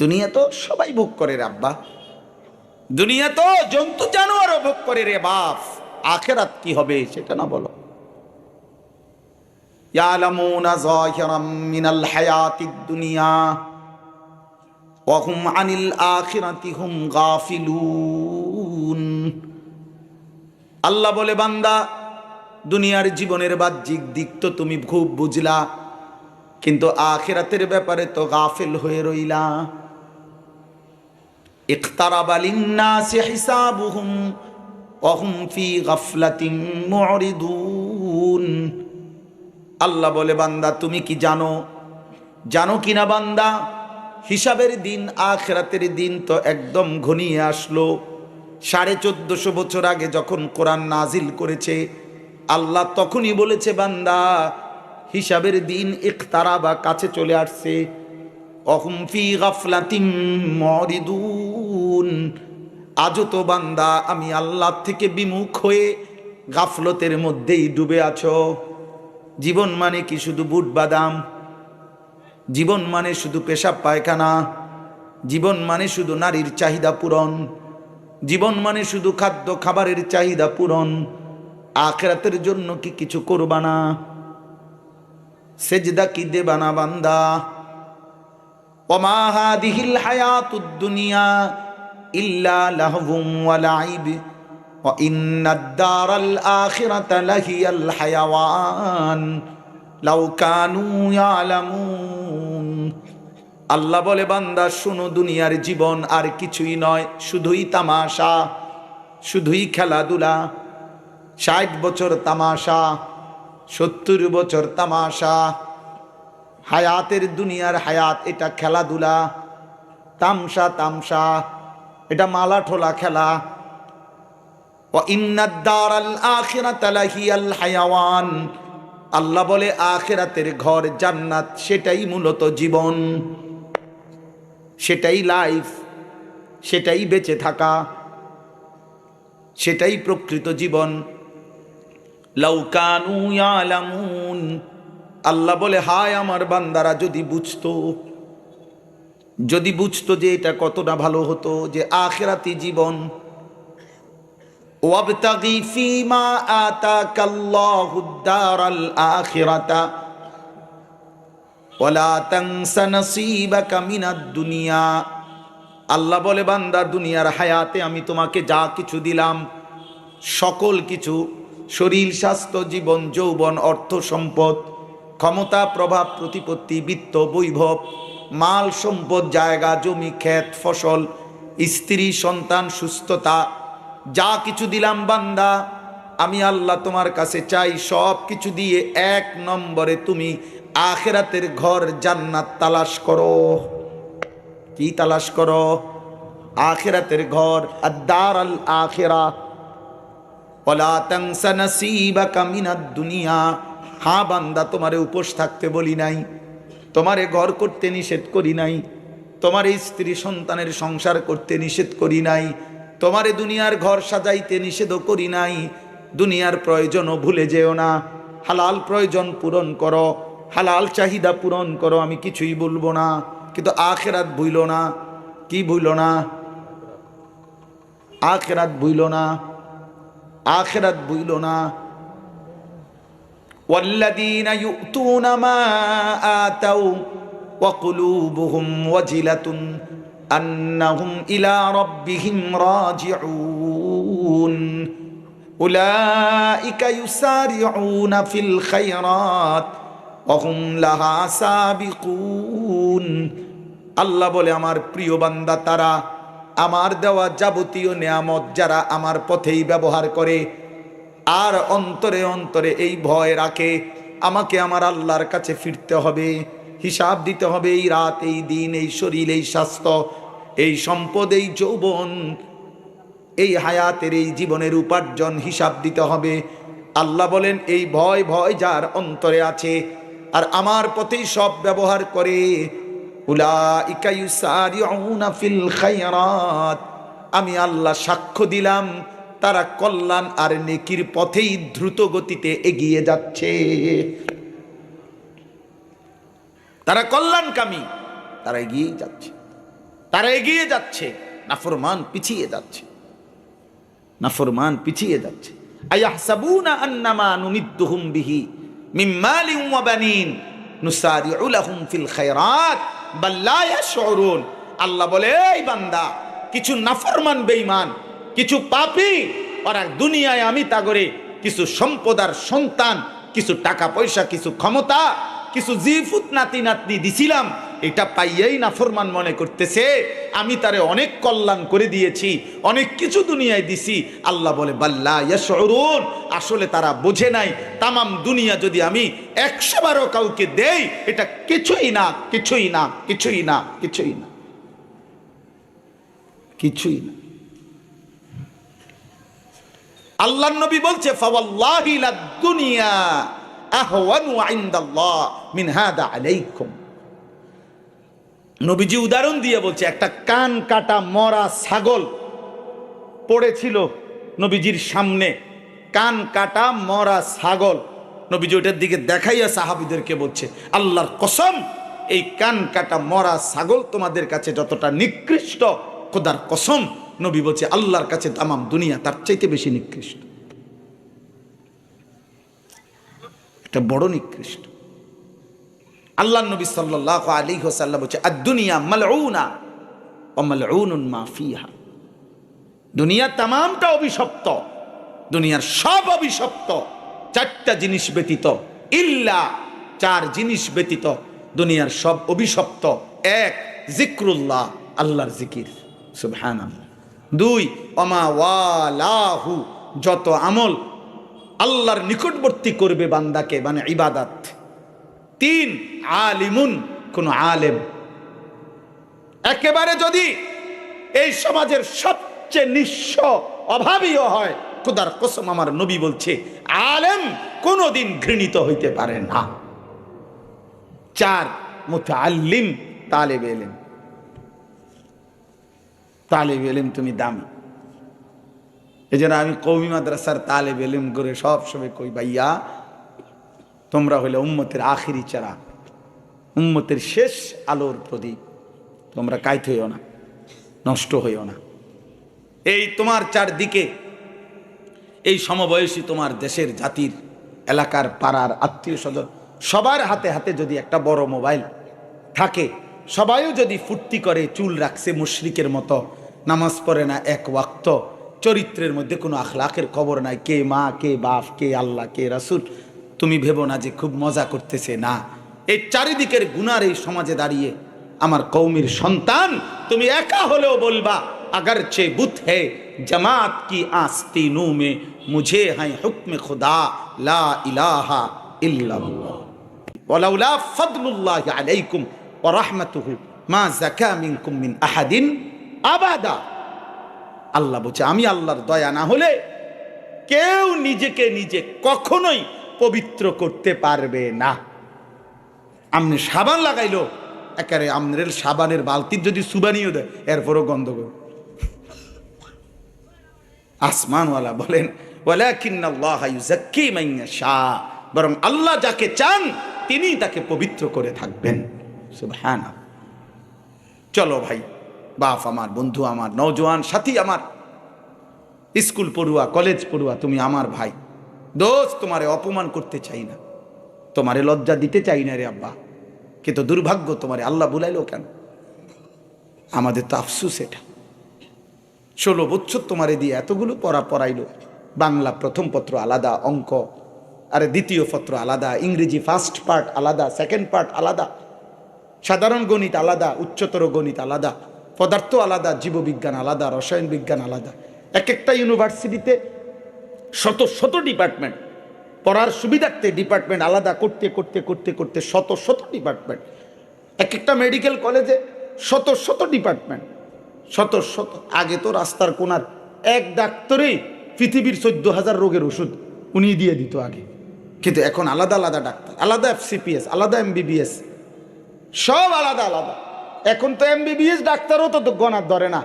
দুনিয়া তো সবাই ভোগ করে রে আব্বা, দুনিয়া তো জন্তু জানোয়ারও ভোগ করে রে বাপ। আখিরাত কি হবে সেটা না বলো। ইয়ালামুনা যাহিরাম মিনাল হায়াতিদ দুনিয়া ওয়া হুম আনিল আখিরাতি হুম গাফিলুন। আল্লাহ বলে, বান্দা দুনিয়ার জীবনের বাহ্যিক দিক তো তুমি খুব বুঝলা, কিন্তু আখিরাতের ব্যাপারে তো গাফিল হয়ে রইলা। ইকতারাবা লিন্নাসি হিসাবুহুম ওয়া হুম ফি গাফলাতিন মুরিদুন। আল্লাহ বলে, বান্দা তুমি কি জানো কিনা বান্দা, হিসাবের দিন, আখিরাতের দিন তো একদম ঘনিয়ে আসলো। 1450 বছর আগে যখন কোরআন নাজিল করেছে, আল্লাহ তখনই বলেছে, বান্দা হিসাবের দিন ইকতারাবা, কাছে চলে আসছে। অহুম ফি গাফলাতিন মুরিদুন। আজও তো বান্দা আমি আল্লাহ থেকে বিমুখ হয়ে গাফলতের মধ্যেই ডুবে আছো। জীবন মানে কি শুধু বুট বাদাম? জীবন মানে শুধু পেশাব পায়খানা? জীবন মানে শুধু নারীর চাহিদা পূরণ? জীবন মানে শুধু খাদ্য খাবারের চাহিদা পূরণ? আখিরাতের জন্য কি কিছু করবা না? সেজদা কি দেবা না বান্দা? ওমা হাদিহিল হায়াতুদ দুনিয়া ইল্লা লাহবুম ওয়া লাইব ওয়া ইন্নাদ দারাল আখিরাতা লাহিয়াল হায়াওয়ান লাউ কানু ইয়ালামুন। আল্লাহ বলে, বান্দা শুনো, দুনিয়ার জীবন আর কিছুই নয়, শুধুই তামাশা, শুধুই খেলাধুলা। 60 বছর তামাশা, 70 বছর তামাশা। হায়াতের দুনিয়ার হায়াত এটা খেলাধুলা, তামসা তামসা, এটা মালা ঠোলা খেলা। ওয়া ইন্নাদ দারাল আখিরাতা লাহিয়াল হায়াওয়ান, আল্লাহ বলে আখিরাতের ঘর জান্নাত, সেটাই মূলত জীবন, সেটাই লাইফ, সেটাই বেঁচে থাকা, সেটাই প্রকৃত জীবন। লাউ কানু ইয়ালামুন, আল্লাহ বলে, হায় আমার বান্দারা যদি বুঝতো, যদি বুঝতো যে এটা কতটা ভালো হতো, যে আখিরাতি জীবন। ওয়াবতাগি ফীমা আতাকাল্লাহুদ দারাল আখিরাতা ওয়ালা তানসা নসীবাকা মিনাদ দুনিয়া। আল্লাহ বলে, বান্দা দুনিয়ার হায়াতে আমি তোমাকে যা কিছু দিলাম, সকল কিছু, শরীর স্বাস্থ্য জীবন যৌবন অর্থ সম্পদ ক্ষমতা প্রভাব প্রতিপত্তি বিত্ত বৈভব মাল সম্পদ জায়গা জমি ক্ষেত ফসল স্ত্রী সন্তান সুস্থতা, যা কিছু দিলাম বান্দা, আমি আল্লাহ তোমার কাছে চাই সব কিছু দিয়ে 1 নম্বরে তুমি আখিরাতের ঘর জান্নাত তালাশ করো। কি তালাশ করো? আখিরাতের ঘর, আদ-দারাল আখিরা। ওয়ালা তানসা নসীবাকা মিনাদ দুনিয়া। হ্যাঁ বান্দা, তোমারে উপোস থাকতে বলি নাই, তোমারে ঘর করতে নিষেধ করি নাই, তোমার স্ত্রী সন্তানের সংসার করতে নিষেধ করি নাই, তোমারে দুনিয়ার ঘর সাজাইতে নিষেধও করি নাই। দুনিয়ার প্রয়োজনও ভুলে যেও না, হালাল প্রয়োজন পূরণ করো, হালাল চাহিদা পূরণ করো, আমি কিছুই বলবো না। কিন্তু আখিরাত ভুইল না। কি ভুইল না? আখিরাত ভুইল না, আখিরাত ভুইল না। ওয়াল্লাযীনা ইউতুনা মা আতাউ ওয়া কুলুবুহুম ওয়াজিলাতুন আন্নাহুম ইলা রাব্বিহিম রাজিউন উলাইকা ইউসারিউনা ফিল খায়রাত ওয়া হুম লাহা সাবিকুন। আল্লাহ বলে, আমার প্রিয় বান্দা তারা, আমার দেওয়া যাবতীয় নিয়ামত যারা আমার পথেই ব্যবহার করে আর অন্তরে অন্তরে এই ভয় রাখে, আমাকে আমার আল্লাহর কাছে ফিরতে হবে, হিসাব দিতে হবে, এই রাত, এই দিন, এই শরীর, এই স্বাস্থ্য, এই সম্পদ, এই যৌবন, এই হায়াতের, এই জীবনের উপার্জন হিসাব দিতে হবে। আল্লাহ বলেন, এই ভয় ভয় যার অন্তরে আছে আর আমার পথেই সব ব্যবহার করে, উলাইকা ইউসারিউনা ফিল খায়রাত, আমি আল্লাহ সাক্ষ্য দিলাম তারা কল্যাণ আর নেকির পথেই দ্রুত গতিতে এগিয়ে যাচ্ছে। তারা কল্যাণকামী, তারা এগিয়ে যাচ্ছে, তারা এগিয়ে যাচ্ছে। নাফরমান পিছিয়ে যাচ্ছে, নাফরমান পিছিয়ে যাচ্ছে। আয়াহসাবুনা আন্নামা নুমিদ্দুহুম বিহি মিন মালিন ওয়া বানিন নুসারিউ লাহুম ফিল খায়রাত বাল লা ইয়াশউরুন। আল্লাহ বলে, এই বান্দা, কিছু নাফরমান বেঈমান, কিছু পাপী, ওরা দুনিয়ায় আমি তাগরে কিছু সম্পদ আর সন্তান, কিছু টাকা পয়সা, কিছু ক্ষমতা, কিছু জিফুত নাতি নাতনি দিছিলাম, এটা পাইয়েই নাফরমান মনে করতেছে আমি তারে অনেক কল্যাণ করে দিয়েছি, অনেক কিছু দুনিয়ায় দিছি। আল্লাহ বলে, বাল্লা ইয়াশউরুন, আসলে তারা বোঝে নাই, তামাম দুনিয়া যদি আমি 100 বারও কাউকে দেই, এটা কিছুই না, কিছুই না, কিছুই না, কিছুই না, কিছুই না। আল্লাহর নবী বলছে, ফাওয়াল্লাহি লাদ দুনিয়া আহওয়ানু ইনদাল্লাহ মিন হাদা আলাইকুম। নবীজি উদাহরণ দিয়ে বলছে, একটা কান কাটা মরা ছাগল পড়েছিল নবীজির সামনে, কান কাটা মরা ছাগল। নবীজি ওটার দিকে দেখাইয়া সাহাবীদেরকে বলছে, আল্লাহর কসম, এই কান কাটা মরা ছাগল তোমাদের কাছে যতটা নিকৃষ্ট, খোদার কসম, নবী বলছে আল্লাহর কাছে তামাম দুনিয়া তার চাইতে বেশি নিকৃষ্ট। এটা বড় নিকৃষ্ট। আল্লাহ নবী সাল্লাল্লাহু আলাইহি ওয়াসাল্লাম বলছে আদ-দুনিয়া মালউনা ওয়া মালউনুন মা ফিহা, দুনিয়া তামামটা অভিশপ্ত, দুনিয়ার সব অভিশপ্ত, চারটা জিনিস ব্যতীত, ইল্লা চার জিনিস ব্যতীত দুনিয়ার সব অভিশপ্ত। এক, জিক্রুল্লাহ, আল্লাহর জিকির, সুবহানাল্লাহ। দুই, ওমা ওয়ালাহু, যত আমল আল্লাহর নিকটবর্তী করবে বান্দাকে, মানে ইবাদত। তিন, আলিমুন, কোন আলেম। একেবারে যদি এই সমাজের সবচেয়ে নিঃস্ব অভাবীও হয়, খোদার কসম আমার নবী বলছে আলেম কোনদিন ঘৃণিত হইতে পারে না। চার, মুতাআল্লিম, তালেবে ইলম। তালেবে ইলম তুমি দামি। এই জন্য আমি কওমি মাদ্রাসার তালেবে ইলম করে সবসময় কই, ভাইয়া তোমরা হইলে উম্মতের আখিরি চারাগ, উম্মতের শেষ আলোর প্রদীপ। তোমরা কাইত হইও না, নষ্ট হইও না। এই তোমার চারদিকে এই সমবয়সী তোমার দেশের, জাতির, এলাকার, পাড়ার, আত্মীয় স্বজন সবার হাতে হাতে যদি একটা বড় মোবাইল থাকে, সবাইও যদি ফুর্তি করে, চুল রাখছে মুশরিকের মতো, নামাজ পড়ে না এক ওয়াক্ত, চরিত্রের মধ্যে কোনো আখলাকের খবর নাই, কে মা, কে বাপ, কে আল্লাহ, কে রাসূল, তুমি ভেবো না যে খুব মজা করতেছে। না, এই চারিদিকের গুনার এই সমাজে দাঁড়িয়ে আমার কওমির সন্তান, তুমি একা হলেও বলবা अगरचे बुत है जमात की आस्तीनों में, मुझे है हुक्म खुदा ला इलाहा इल्लल्लाह वलौला फद्लुल्लाहि अलैकुम व रहमतुहु मा ज़का मिनकुम मिन अहदिन अबादा। আল্লাহ বলছে আমি আল্লাহর দয়া না হলে কেউ নিজেকে নিজে কখনোই পবিত্র করতে পারবে না। আমনে সাবান লাগাইলো, একেবারে আমনের সাবানের বালতির যদি সুবানিও দেয় এরপরও গন্ধ করে। আসমানওয়ালা বলেন ওয়ালাকিন্নাল্লাহা ইউযাক্কি মান ইয়াশা, বরং আল্লাহ যাকে চান তিনি তাকে পবিত্র করে থাকবেন। সুবহানাল্লাহ। চলো ভাই, বাপ আমার, বন্ধু আমার, নওজোয়ান সাথী আমার, স্কুল পড়ুয়া, কলেজ পড়ুয়া, তুমি আমার ভাই, দোস্ত, তোমারে অপমান করতে চাই না, তোমারে লজ্জা দিতে চাই না রে আব্বা, কিন্তু দুর্ভাগ্য তোমারে আল্লাহ বুলাইলো কেন? আমাদের তো আফসুস এটা। 16 বছর তোমারে দিয়ে এতগুলো পড়াইলো, বাংলা প্রথম পত্র আলাদা, অঙ্ক আরে দ্বিতীয় পত্র আলাদা, ইংরেজি ফার্স্ট পার্ট আলাদা, সেকেন্ড পার্ট আলাদা, সাধারণ গণিত আলাদা, উচ্চতর গণিত আলাদা, পদার্থ আলাদা, জীববিজ্ঞান আলাদা, রসায়ন বিজ্ঞান আলাদা। এক একটা ইউনিভার্সিটিতে শত শত ডিপার্টমেন্ট, পড়ার সুবিধার্থে ডিপার্টমেন্ট আলাদা করতে করতে করতে করতে শত শত ডিপার্টমেন্ট। এক একটা মেডিকেল কলেজে শত শত ডিপার্টমেন্ট, শত শত। আগে তো রাস্তার কোনার এক ডাক্তারই পৃথিবীর 14,000 রোগের ওষুধ উনি দিয়ে দিত আগে, কিন্তু এখন আলাদা আলাদা ডাক্তার, আলাদা FCPS, আলাদা MBBS, সব আলাদা আলাদা। এখন তো MBBS ডাক্তারও তো গণার ধরে না,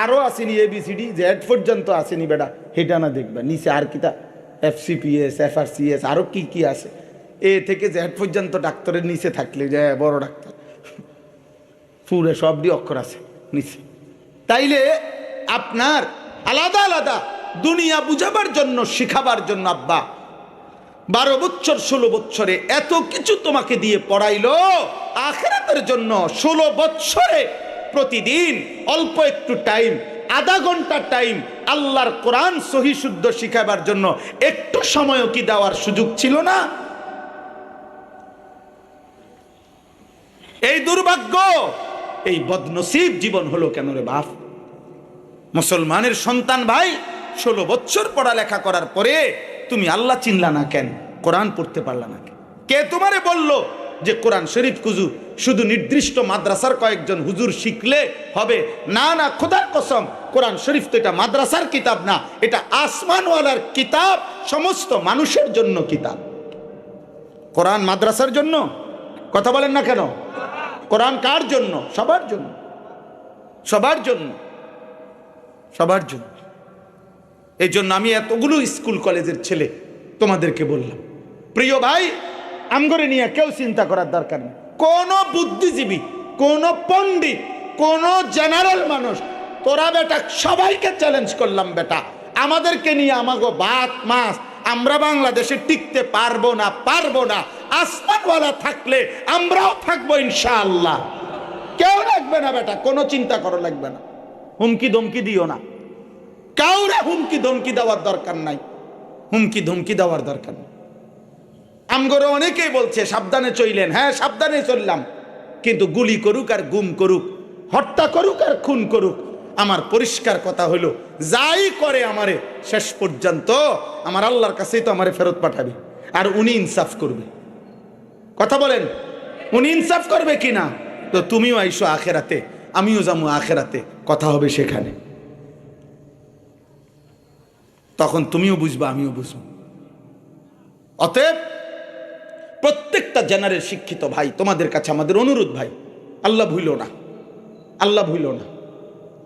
আরও আসেনি ABCD Z পর্যন্ত আসেনি বেটা, হেটা না দেখবে নিচে আর কিতা FCPS, FRCS, আরও কি কি আছে, এ থেকে Z পর্যন্ত ডাক্তারের নিচে থাকলে যে বড় ডাক্তার, পুরো সবটি অক্ষর আছে নিচে। তাইলে আপনার আলাদা আলাদা দুনিয়া বুঝাবার জন্য, শিখাবার জন্য আব্বা 12 বছর 16 বছরে এত কিছু তোমাকে দিয়ে পড়াইলো, আখিরাতের জন্য 16 বছরে প্রতিদিন অল্প একটু টাইম, আধা ঘন্টা টাইম আল্লাহর কোরআন সহি শুদ্ধ শিখাবার জন্য একটু সময়ও কি দেওয়ার সুযোগ ছিল না? এই দুর্ভাগ্য, এই বদনসিব জীবন হলো কেন রে বাপ? মুসলমানের সন্তান ভাই, 16 বছর পড়ালেখা করার পরে তুমি আল্লাহ চিনলা না কেন? কোরআন পড়তে পারলা না কেন? কে তোমারে বলল যে কোরআন শরীফ শুধু নির্দিষ্ট মাদ্রাসার কয়েকজন হুজুর শিখলে হবে? না না, খোদার কসম, কোরআন শরীফ তো এটা মাদ্রাসার কিতাব না, এটা আসমানওয়ালার কিতাব, সমস্ত মানুষের জন্য কিতাব। কোরআন মাদ্রাসার জন্য? কথা বলেন না কেন? কোরআন কার জন্য? সবার জন্য, সবার জন্য, সবার জন্য। এই জন্য আমি এতগুলো স্কুল কলেজের ছেলে তোমাদেরকে বললাম, প্রিয় ভাই, আমগরে নিয়ে কেউ চিন্তা করার দরকার নেই। কোন বুদ্ধিজীবী, কোন পণ্ডিত, কোন জেনারেল মানুষ, তোরা বেটা সবাইকে চ্যালেঞ্জ করলাম, বেটা আমাদেরকে নিয়ে আমাগো ভাত মাছ আমরা বাংলাদেশে টিকতে পারবো না, পারবো না। আসমানওয়ালা থাকলে আমরাও থাকবো ইনশাআল্লাহ। কেউ লাগবে না বেটা, কোনো চিন্তা করো লাগবে না, হুমকি ধমকি দিও না, কাউরে হুমকি ধমকি দেওয়ার দরকার নাই, হুমকি ধমকি দেওয়ার দরকার নেই। আমগরে অনেকেই বলছে সাবধানে চইলেন, হ্যাঁ সাবধানে চললাম, কিন্তু গুলি করুক আর গুম করুক, হত্যা করুক আর খুন করুক, আমার পরিষ্কার কথা হলো যাই করে আমারে শেষ পর্যন্ত আমার আল্লাহর কাছেই তো আমারে ফেরত পাঠাবে, আর উনি ইনসাফ করবে। কথা বলেন, উনি ইনসাফ করবে কিনা? তো তুমিও আইসো আখেরাতে, আমিও যাবো আখেরাতে, কথা হবে সেখানে, তখন তুমিও বুঝবা আমিও বুঝবো। অতএব প্রত্যেকটা জেনারেল শিক্ষিত ভাই, তোমাদের কাছে আমাদের অনুরোধ ভাই, আল্লাহ ভুলো না, আল্লাহ ভুলো না।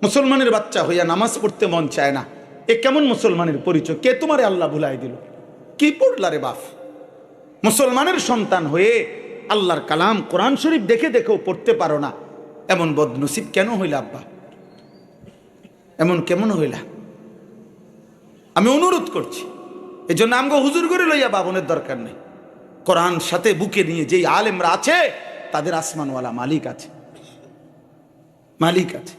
মুসলমানের বাচ্চা হইয়া নামাজ পড়তে মন চায় না, এ কেমন মুসলমানের পরিচয়? কে তোমারে আল্লাহ ভুলাই দিল? কি পড়লা রে বাপ? মুসলমানের সন্তান হয়ে আল্লাহর কালাম কোরআন শরীফ দেখে দেখেও পড়তে পারো না, এমন বদনসিব কেন হইলা আব্বা? এমন কেমন হইলা? আমি অনুরোধ করছি, এই জন্য আমগো হুজুর করে লইয়া বাবনের দরকার নেই। কোরআন সাথে বুকে নিয়ে যেই আলেমরা আছে তাদের আসমানওয়ালা মালিক আছে, মালিক আছে।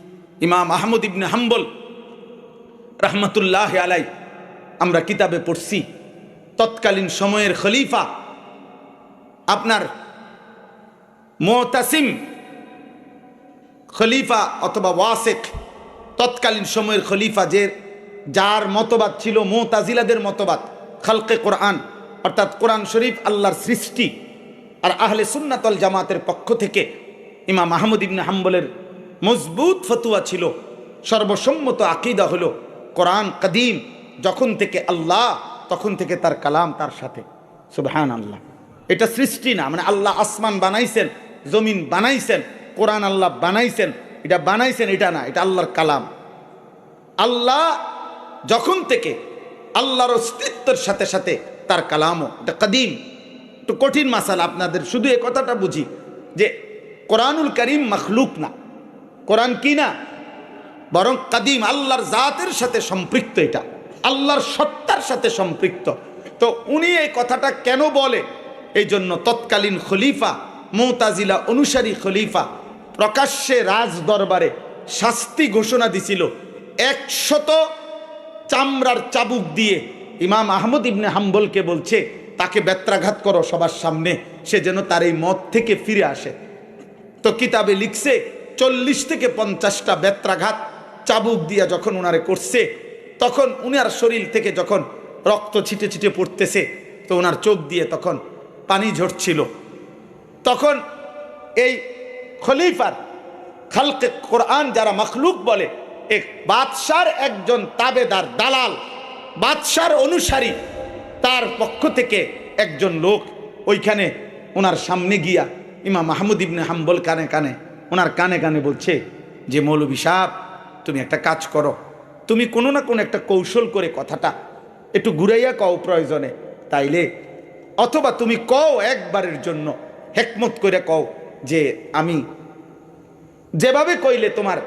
ইমাম আহমদ ইবনে হাম্বল রহমতুল্লাহ আলাই, আমরা কিতাবে পড়ছি, তৎকালীন সময়ের খলিফা আপনার মুতাসিম খলিফা অথবা ওয়াসিক, তৎকালীন সময়ের খলিফা যার মতবাদ ছিল মুতাজিলাদের মতবাদ, খালকে কোরআন অর্থাৎ কোরআন শরীফ আল্লাহর সৃষ্টি, আর আহলে সুন্নাত ওয়াল জামাতের পক্ষ থেকে ইমাম আহমদ ইবনে হাম্বলের মজবুত ফতুয়া ছিল, সর্বসম্মত আকীদা হলো কোরআন কদিম, যখন থেকে আল্লাহ তখন থেকে তার কালাম তার সাথে। সুবহানাল্লাহ, এটা সৃষ্টি না, মানে আল্লাহ আসমান বানাইছেন, জমিন বানাইছেন, কোরআন আল্লাহ বানাইছেন, এটা বানাইছেন এটা না, এটা আল্লাহর কালাম। আল্লাহ যখন থেকে আল্লাহর অস্তিত্বের সাথে সাথে তার কালামও, এটা কদিম। একটু কঠিন মাসালা, আপনাদের শুধু এ কথাটা বুঝি যে কোরআনুল কারীম মখলুক না, কোরআন কি না, বরং কদিম, আল্লাহর জাতের সাথে সম্পৃক্ত, এটা আল্লাহর সত্তার সাথে সম্পৃক্ত। তো উনি এই কথাটা কেন বলে? এই জন্য তৎকালীন খলিফা, মুতাজিলা অনুসারী খলিফা, প্রকাশ্যে রাজ দরবারে শাস্তি ঘোষণা দিছিল, 100 চামড়ার চাবুক দিয়ে ইমাম আহমদ ইবনে হাম্বলকে বলছে তাকে বেত্রাঘাত করো সবার সামনে, সে যেন তার এই মত থেকে ফিরে আসে। তো কিতাবে লিখছে 40 থেকে 50টা বেত্রাঘাত চাবুক দিয়া যখন উনারে করছে, তখন উনার শরীর থেকে যখন রক্ত ছিটে ছিটে পড়তেছে, তো ওনার চোখ দিয়ে তখন পানি ঝরছিল। তখন এই খলিফার খালকে কোরআন যারা মখলুক বলে, এক বাদশার একজন তাবেদার, দালাল, বাদশার অনুসারী, তার পক্ষ থেকে একজন লোক ওইখানে ওনার সামনে গিয়া ইমাম আহমদ ইবনে হাম্বল ওনার কানে কানে বলছে যে মৌলভী সাহেব, তুমি একটা কাজ করো, তুমি কোনো না কোনো একটা কৌশল করে কথাটা একটু ঘুরাইয়া কও প্রয়োজনে, তাইলে অথবা তুমি কও একবারের জন্য হেকমত করে কও যে আমি যেভাবে কইলে তোমার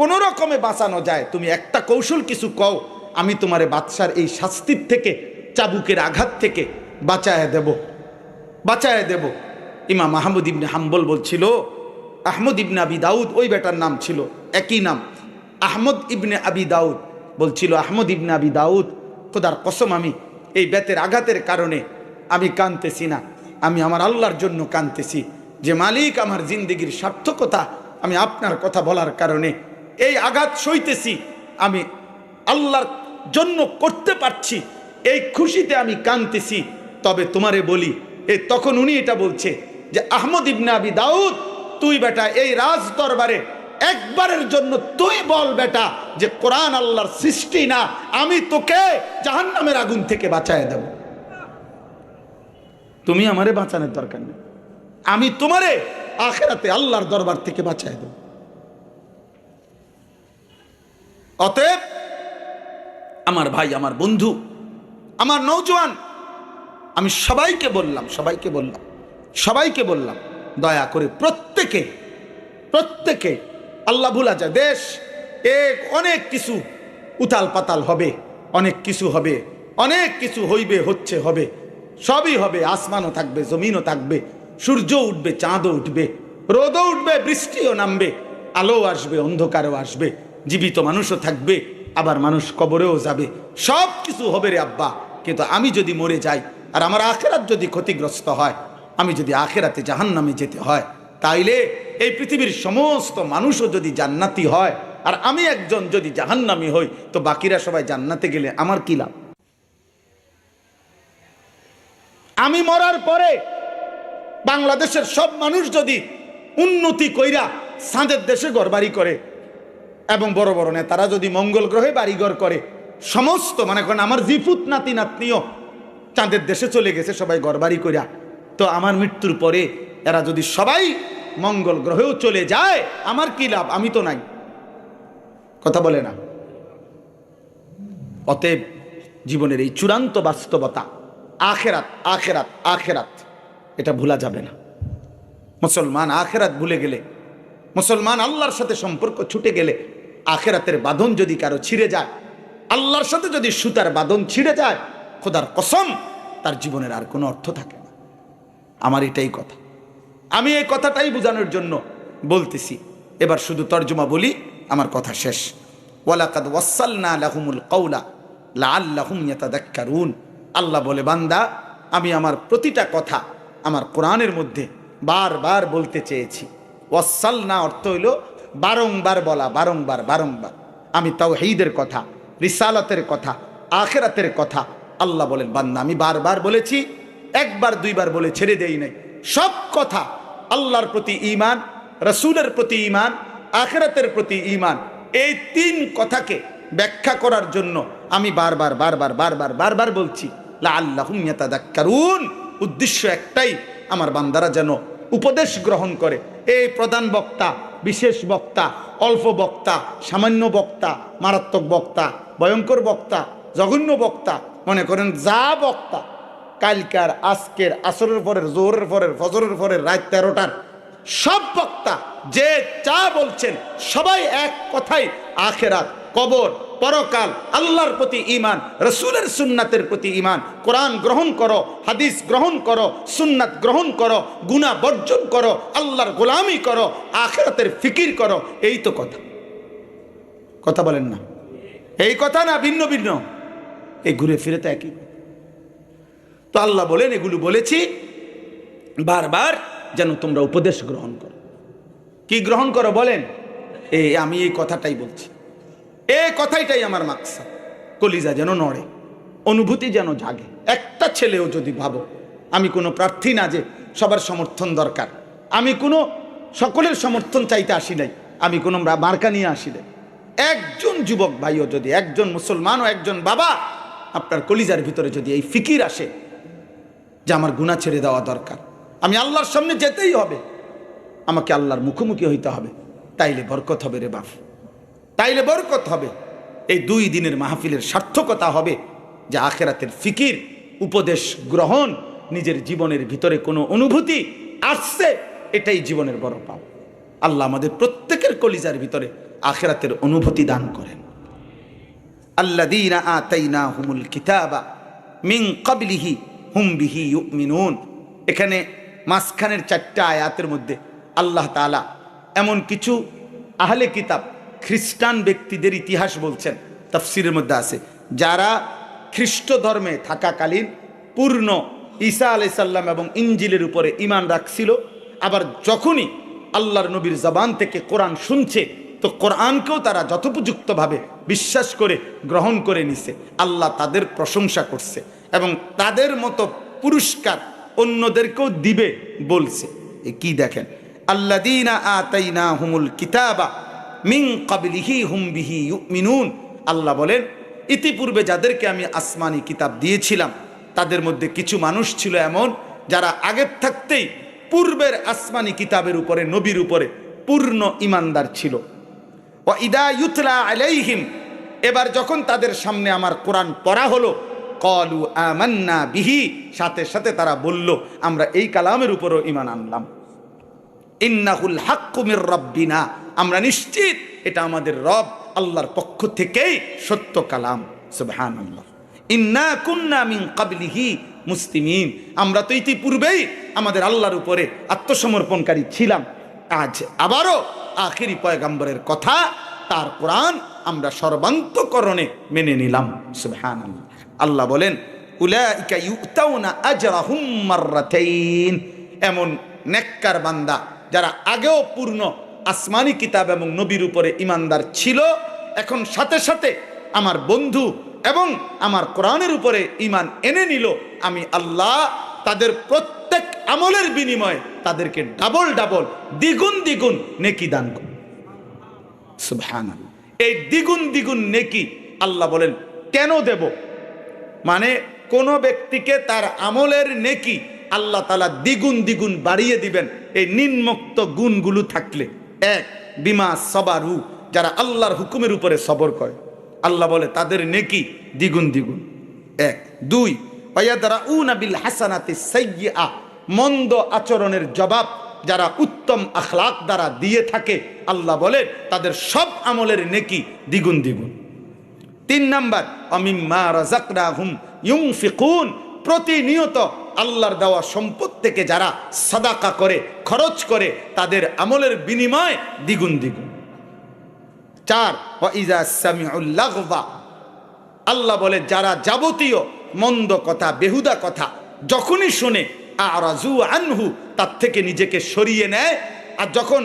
কোনো রকমে বাঁচানো যায়, তুমি একটা কৌশল কিছু কও, আমি তোমারে বাদশার এই শাস্তির থেকে, চাবুকের আঘাত থেকে বাঁচায় দেব। ইমাম আহমদ ইবনে হাম্বল বলছিল, আহমদ ইবনে আবি দাউদ ওই বেটার নাম ছিল, একই নাম আহমদ ইবনে আবি দাউদ, বলছিল আহমদ ইবনে আবি দাউদ, খোদার কসম আমি এই বেতের আঘাতের কারণে আমি কাঁদতেছি না, আমি আমার আল্লাহর জন্য কাঁদতেছি, যে মালিক আমার জিন্দগির সার্থকতা আমি আপনার কথা বলার কারণে এই আঘাত সইতেছি, আমি আল্লাহর জন্য করতে পারছি, এই খুশিতে আমি কাঁদতেছি। তবে তোমারে বলি, তখন উনি এটা বলছে যে আহমদ ইবনে আবি দাউদ, তুই বেটা এই রাজ দরবারে একবারের জন্য তুই বল বেটা যে কোরআন আল্লাহর সৃষ্টি না, আমি তোকে জাহান্নামের আগুন থেকে বাঁচায় দেব। তুমি আমারে বাঁচানোর দরকার নেই, আমি তোমারে আখিরাতে আল্লাহর দরবার থেকে বাঁচায় দেব। অতএব আমার ভাই, আমার বন্ধু, আমার নওজোয়ান, আমি সবাইকে বললাম দয়া করে প্রত্যেকে আল্লাহ ভুলা যায়। দেশ অনেক কিছু উতাল পাতাল হবে, অনেক কিছু হবে, অনেক কিছু হইবে, হবে। সবই হবে, আসমানও থাকবে, জমিনও থাকবে, সূর্য উঠবে, চাঁদও উঠবে, রোদও উঠবে, বৃষ্টিও নামবে, আলো আসবে, অন্ধকারও আসবে, জীবিত মানুষও থাকবে, আবার মানুষ কবরেও যাবে, সব কিছু হবে রে আব্বা। কিন্তু আমি যদি মরে যাই আর আমার আখেরাত যদি ক্ষতিগ্রস্ত হয়, আমি যদি আখেরাতে জাহান্নামে যেতে হয়, তাইলে এই পৃথিবীর সমস্ত মানুষও যদি জান্নাতি হয় আর আমি একজন যদি জাহান্নামী হই, তো বাকিরা সবাই জান্নাতে গেলে আমার কি লাভ? আমি মরার পরে বাংলাদেশের সব মানুষ যদি উন্নতি কইরা চাঁদের দেশে ঘরবাড়ি করে এবং বড় বড় নেতারা যদি মঙ্গল গ্রহে বাড়িঘর করে, সমস্ত মনে করেন আমার জিফুত নাতি নাতনিও চাঁদের দেশে চলে গেছে সবাই ঘরবাড়ি কইরা, তো আমার মৃত্যুর পরে এরা যদি সবাই মঙ্গল গ্রহেও চলে যায়, আমার কি লাভ? আমি তো নাই। কথা বলে না? অতএব জীবনের এই চূড়ান্ত বাস্তবতা আখেরাত, আখেরাত, আখেরাত, এটা ভোলা যাবে না। মুসলমান আখেরাত ভুলে গেলে, মুসলমান আল্লাহর সাথে সম্পর্ক ছুটে গেলে, আখেরাতের বাঁধন যদি কারো ছিঁড়ে যায়, আল্লাহর সাথে যদি সুতার বাঁধন ছিঁড়ে যায়, খোদার কসম তার জীবনের আর কোনো অর্থ থাকে না। আমার এটাই কথা, আমি এই কথাটাই বোঝানোর জন্য বলতেছি। এবার শুধু তর্জমা বলি, আমার কথা শেষ। ওয়ালাকাদ ওয়াসালনা লাহুমুল কাওলা লাআল্লাহুম ইয়াতাযাক্কারুন। আল্লাহ বলে, বান্দা আমি আমার প্রতিটা কথা আমার কোরআনের মধ্যে বারবার বলতে চেয়েছি। ওয়াসালনা অর্থ হইল বারংবার বলা, বারংবার বারংবার। আমি তাওহীদের কথা, রিসালাতের কথা, আখিরাতের কথা আল্লাহ বলেন বান্দা আমি বারবার বলেছি, একবার দুইবার বলে ছেড়ে দেই নাই। সব কথা আল্লাহর প্রতি ঈমান, রাসূলের প্রতি ঈমান, আখিরাতের প্রতি ঈমান, এই তিন কথাকে ব্যাখ্যা করার জন্য আমি বারবার বারবার বারবার বারবার বলছি লাআল্লাহুম ইয়াতাযাক্কারুন। উদ্দেশ্য একটাই, আমার বান্দারা যেন উপদেশ গ্রহণ করে। এই প্রধান বক্তা, বিশেষ বক্তা, অল্প বক্তা, সামান্য বক্তা, মারাত্মক বক্তা, ভয়ঙ্কর বক্তা, জঘন্য বক্তা, মনে করেন যা বক্তা, কালকার, আজকের, আসরের পরের, জোহরের পরের, ফজরের পরের, রাত 13টার সব বক্তা যে যা বলছেন সবাই এক কথাই, আখেরাত, কবর, পরকাল, আল্লাহর প্রতি ঈমান, রাসূলের সুন্নাতের প্রতি ঈমান, কোরআন গ্রহণ করো, হাদিস গ্রহণ করো, সুন্নাত গ্রহণ করো, গুনাহ বর্জন করো, আল্লাহর গোলামি করো, আখিরাতের ফিকির করো। এই তো কথা। কথা বলেন না? এই কথা না ভিন্ন ভিন্ন? এই ঘুরে ফিরে তো একই। তো আল্লাহ বলেন এগুলো বলেছি বারবার যেন তোমরা উপদেশ গ্রহণ করো। কি গ্রহণ করো বলেন? আমি এই কথাটাই বলছি, এই কথাটাই আমার মাকসাদ। কলিজা যেন নড়ে, অনুভূতি যেন জাগে। একটা ছেলেও যদি ভাবো, আমি কোনো প্রার্থী না যে সবার সমর্থন দরকার, আমি কোনো সকলের সমর্থন চাইতে আসি নাই, আমি কোনো মার্কা নিয়ে আসি নাই। একজন যুবক ভাইও যদি, একজন মুসলমান ও একজন বাবা, আপনার কলিজার ভিতরে যদি এই ফিকির আসে যে আমার গুনাহ ছেড়ে দেওয়া দরকার, আমি আল্লাহর সামনে যেতেই হবে, আমাকে আল্লাহর মুখোমুখি হইতে হবে, তাইলে বরকত হবে রে বাপ, তাইলে বরকত হবে। এই 2 দিনের মাহফিলের সার্থকতা হবে যে আখেরাতের ফিকির, উপদেশ গ্রহণ, নিজের জীবনের ভিতরে কোনো অনুভূতি আসছে, এটাই জীবনের বড় পাও। আল্লাহ আমাদের প্রত্যেকের কলিজার ভিতরে আখেরাতের অনুভূতি দান করেন। আল্লাযীনা আতাইনাহুমুল কিতাবা মিন ক্বাবলিহি হুম বিহি ইউমিনুন। এখানে মাঝখানের 4টা আয়াতের মধ্যে আল্লাহ তাআলা এমন কিছু আহলে কিতাব, খ্রিস্টান ব্যক্তিদের ইতিহাস বলছেন। তাফসীরের মধ্যে আছে যারা খ্রিস্ট ধর্মে থাকাকালীন পূর্ণ ঈসা আলাইহিস সালাম এবং ইনজিলের উপরে ঈমান রাখছিল, আবার যখনই আল্লাহর নবীর জবান থেকে কোরআন শুনছে তো কোরআনকেও তারা যথোপযুক্তভাবে বিশ্বাস করে গ্রহণ করে নিছে। আল্লাহ তাদের প্রশংসা করছে এবং তাদের মতো পুরস্কার অন্যদেরকেও দিবে বলছে। কি দেখেন, আল্লাযীনা আতাইনাহুমুল কিতাবা মিন ক্বাবলিহি হুম বিহি ইউমিনুন। আল্লাহ বলেন ইতিপূর্বে যাদেরকে আমি আসমানি কিতাব দিয়েছিলাম তাদের মধ্যে কিছু মানুষ ছিল এমন যারা আগের থাকতেই পূর্বের আসমানি কিতাবের উপরে, নবীর উপরে পূর্ণ ঈমানদার ছিল। ওয়া ইদা ইউতলা আলাইহিম, এবার যখন তাদের সামনে আমার কোরআন পড়া হলো, ক্বালু আমান্না বিহি, সাথে সাথে তারা বলল আমরা এই কালামের উপরও ঈমান আনলাম। ইন্নাহুল হাক্কু মির রাব্বিনা, আমরা নিশ্চিত এটা আমাদের রব আল্লাহর পক্ষ থেকেই সত্য কালাম। সুবহানাল্লাহ। ইন্না কুন্না মিন ক্বাবলিহি মুসলিমিন। আমরা তো ইতিপূর্বেই আমাদের আল্লাহর উপরে আত্মসমর্পণকারী ছিলাম। আজ আবারও আখিরি পয়গম্বরের কথা, তার কোরআন আমরা সর্বান্তকরণে মেনে নিলাম। সুবহানাল্লাহ। আল্লাহ বলেন উলাইকা ইউতাউনা আজরাহুম মাররাতাইন, এমন নেককার বান্দা যারা আগেও পূর্ণ আসমানি কিতাব এবং নবীর উপরে ঈমানদার ছিল, এখন সাথে সাথে আমার বন্ধু এবং আমার কোরআনের উপরে ঈমান এনে নিল, আমি আল্লাহ তাদের প্রত্যেক আমলের বিনিময়ে তাদেরকে ডাবল ডাবল দ্বিগুণ দ্বিগুণ নেকি দান করব। সুবহানাল্লাহ। এই দ্বিগুণ দ্বিগুণ নেকি আল্লাহ বলেন কেন দেব? মানে কোন ব্যক্তিকে তার আমলের নেকি আল্লাহ তাআলা দ্বিগুণ দ্বিগুণ বাড়িয়ে দিবেন এই নিম্নোক্ত গুণগুলো থাকলে। এক, বিমা সবারু, যারা আল্লাহর হুকুমের উপরে সবর করে, আল্লাহ বলে তাদের নেকি দ্বিগুণ দ্বিগুণ। এক। দুই, ওয়ায়াদরাউনা বিল হাসানাতি সাইয়্যিআ, মন্দ আচরণের জবাব যারা উত্তম আখলাক দ্বারা দিয়ে থাকে, আল্লাহ বলে তাদের সব আমলের নেকি দ্বিগুণ দ্বিগুণ। তিন নাম্বার, অমিম্মা রাযাকনাহুম ইউনফিকুন, প্রতিনিয়ত আল্লাহর দেওয়া সম্পদ থেকে যারা সাদাকা করে, খরচ করে, তাদের আমলের বিনিময় দ্বিগুণ দ্বিগুণ। চার, ওয়াইজা সামিউল লাগওয়া, আল্লাহ বলে যারা যাবতীয় মন্দ কথা, বেহুদা কথা যখনই শুনে, আরাজু আনহু, তার থেকে নিজেকে সরিয়ে নেয়, আর যখন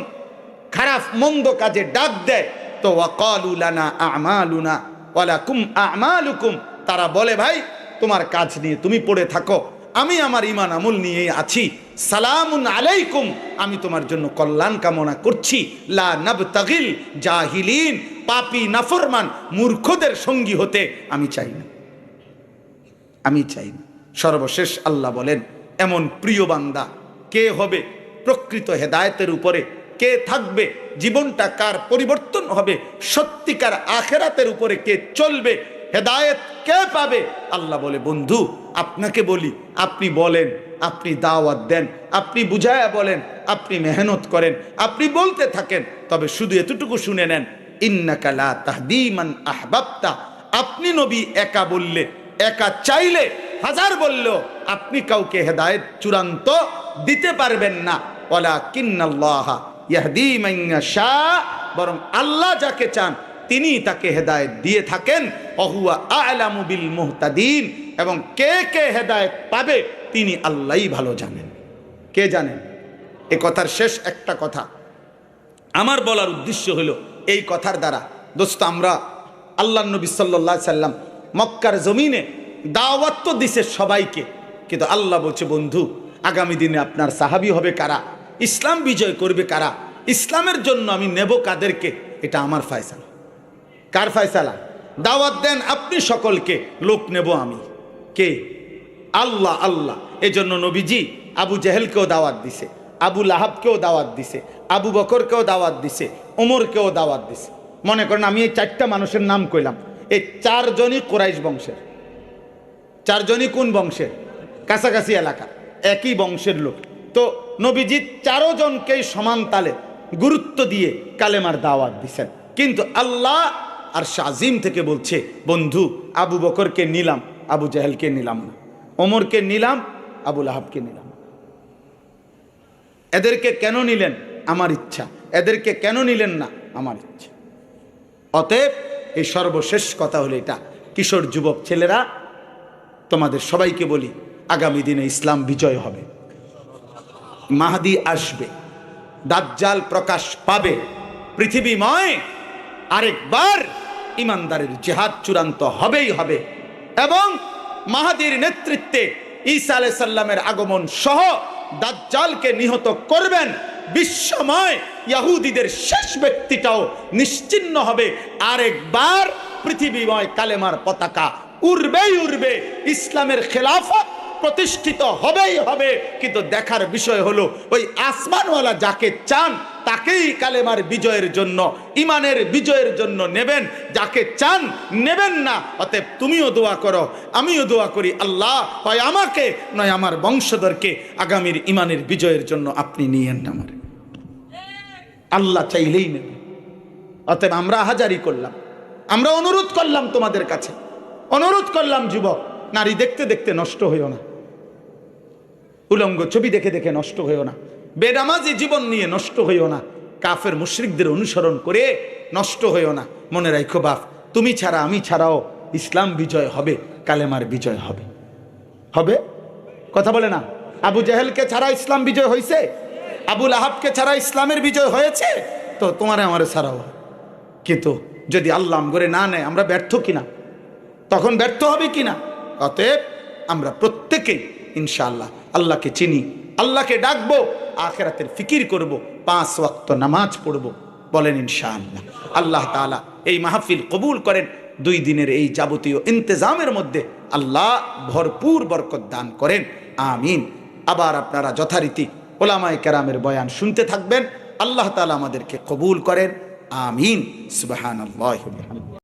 খারাপ মন্দ কাজে ডাক দেয় তো ওয়াকালু লানা আমালুনা ওয়ালাকুম আমালুকুম, তারা বলে ভাই তোমার কাজ নিয়ে তুমি পড়ে থাকো, আমি আমার ঈমান আমল নিয়ে আছি, সালামুন আলাইকুম, আমি তোমার জন্য কল্যাণ কামনা করছি, লা নাবতাগিল জাহিলিন, পাপী নাফরমান মূর্খদের সঙ্গী হতে আমি চাই না, আমি চাই না। সর্বশেষ আল্লাহ বলেন এমন প্রিয় বান্দা কে হবে প্রকৃত হেদায়েতের উপরে, কে থাকবে, জীবনটা কার পরিবর্তন হবে, সত্যিকার আখেরাতের উপরে কে চলবে, হেদায়েত কে পাবে? আল্লাহ বলে বন্ধু আপনাকে বলি, আপনি বলেন, আপনি দাওয়াত দেন, আপনি বুঝায়া বলেন, আপনি মেহনত করেন, আপনি বলতে থাকেন, তবে শুধু এতটুকু শুনে নেন, ইন্নাকা লা তাহদি মান আহবাবতা, আপনি নবী একা বললে, একা চাইলে, হাজার বললেও আপনি কাউকে হেদায়েত চূড়ান্ত দিতে পারবেন না, ওয়ালাকিন্নাল্লাহ ইয়াহদি মান ইয়াশা, বরং আল্লাহ যাকে চান তিনি তাকে হেদায়েত দিয়ে থাকেন, ওহুয়া আ'লামু বিল মুহতাদিন, এবং কে কে হেদায়েত পাবে তিনি আল্লাহই ভালো জানেন। কে জানেন? এই কথার শেষ একটা কথা আমার বলার উদ্দেশ্য হলো, এই কথার দ্বারা দোস্ত আমরা আল্লাহর নবী সাল্লাল্লাহু আলাইহি সাল্লাম মক্কার জমিনে দাওয়াত তো দিছে সবাইকে, কিন্তু আল্লাহ বলছে বন্ধু আগামী দিনে আপনার সাহাবী হবে কারা, ইসলাম বিজয় করবে কারা, ইসলামের জন্য আমি নেব কাদেরকে, এটা আমার ফয়সালা। কার ফয়সালা? দাওয়াত দেন আপনি সকলকে, লোক নেব আমি। কে? আল্লাহ। আল্লাহ। এজন্য নবীজি আবু জেহেলকেও দাওয়াত দিছে, আবু লাহাবকেও দাওয়াত দিছে, আবু বকরকেও দাওয়াত দিছে, ওমরকেও দাওয়াত দিছে। মনে করেন আমি এই চারটা মানুষের নাম কইলাম, এই চারজনই কুরাইশ বংশের। চারজনই কোন বংশের? কাছাকাছি এলাকা, একই বংশের লোক। তো নবীজি চারজনকেই সমান তালে গুরুত্ব দিয়ে কালেমার দাওয়াত দিছেন, কিন্তু আল্লাহ আর শাজিম থেকে বলছে বন্ধু আবু বকরকে নিলাম, আবু জাহেলকে নিলাম না, ওমরকে নিলাম, আবু লাহাবকে নিলাম। এদেরকে কেন নিলেন? আমার ইচ্ছা। এদেরকে কেন নিলেন না? আমার ইচ্ছা। অতএব এই সর্বশেষ কথা হলো এটা, কিশোর যুবক ছেলেরা তোমাদের সবাইকে বলি, আগামী দিনে ইসলাম বিজয় হবে, মাহদি আসবে, দাজ্জাল প্রকাশ পাবে, পৃথিবীময় আরেকবার ইমানদারের জিহাদ চূড়ান্ত হবেই হবে, এবং মাহদির নেতৃত্বে ঈসা আলাইহিস সালামের আগমন সহ দাজ্জালকে নিহত করবেন। বিশ্বময় ইহুদিদের শেষ ব্যক্তিটাও নিশ্চিহ্ন হবে, আরেকবার পৃথিবীময় কালেমার পতাকা উড়বেই উড়বে, ইসলামের খেলাফত প্রতিষ্ঠিত হবেই হবে। কিন্তু দেখার বিষয় হলো ওই আসমানওয়ালা যাকে চান তাকেই কালেমার বিজয়ের জন্য, ইমানের বিজয়ের জন্য নেবেন, যাকে চান নেবেন না। অতএব তুমিও দোয়া করো, আমিও দোয়া করি, আল্লাহ হয় আমাকে নয় আমার বংশধরকে আগামীর ইমানের বিজয়ের জন্য আপনি নিয়েন না আমারে। আল্লাহ চাইলেই নেবে। অতএব আমরা হাজারি করলাম, আমরা অনুরোধ করলাম তোমাদের কাছে, অনুরোধ করলাম যুবক নারী দেখতে দেখতে নষ্ট হইও না, উলঙ্গ ছবি দেখে দেখে নষ্ট হইও না, বেনামাজি জীবন নিয়ে নষ্ট হইও না, কাফের মুশরিকদের অনুসরণ করে নষ্ট হইও না। মনে রাখো বাপ, তুমি ছাড়া আমি ছাড়াও ইসলাম বিজয় হবে, কালেমার বিজয় হবে। হবে কথা বলে না? আবু জাহেলকে ছাড়া ইসলাম বিজয় হয়েছে? আবুল আহাবকে ছাড়া ইসলামের বিজয় হয়েছে? তো তোমারে আমারে ছাড়াও। কিন্তু যদি আল্লাহ করে না নেয়, আমরা ব্যর্থ কিনা? তখন ব্যর্থ হবে কিনা? অতএব আমরা প্রত্যেকেই ইনশাআল্লাহ আল্লাহকে চিনি, আল্লাহকে ডাকবো, আখিরাতের ফিকির করব, 5 ওয়াক্ত নামাজ পড়ব। বলেন ইনশাআল্লাহ। আল্লাহ তাআলা এই মাহফিল কবুল করেন। 2 দিনের এই যাবতীয় ইন্তেজামের মধ্যে আল্লাহ ভরপুর বরকত দান করেন, আমিন। আবার আপনারা যথারীতি ওলামায়ে কেরামের বয়ান শুনতে থাকবেন। আল্লাহ তাআলা আমাদেরকে কবুল করেন, আমিন। সুবহানাল্লাহি ওয়া বিহামদিহি।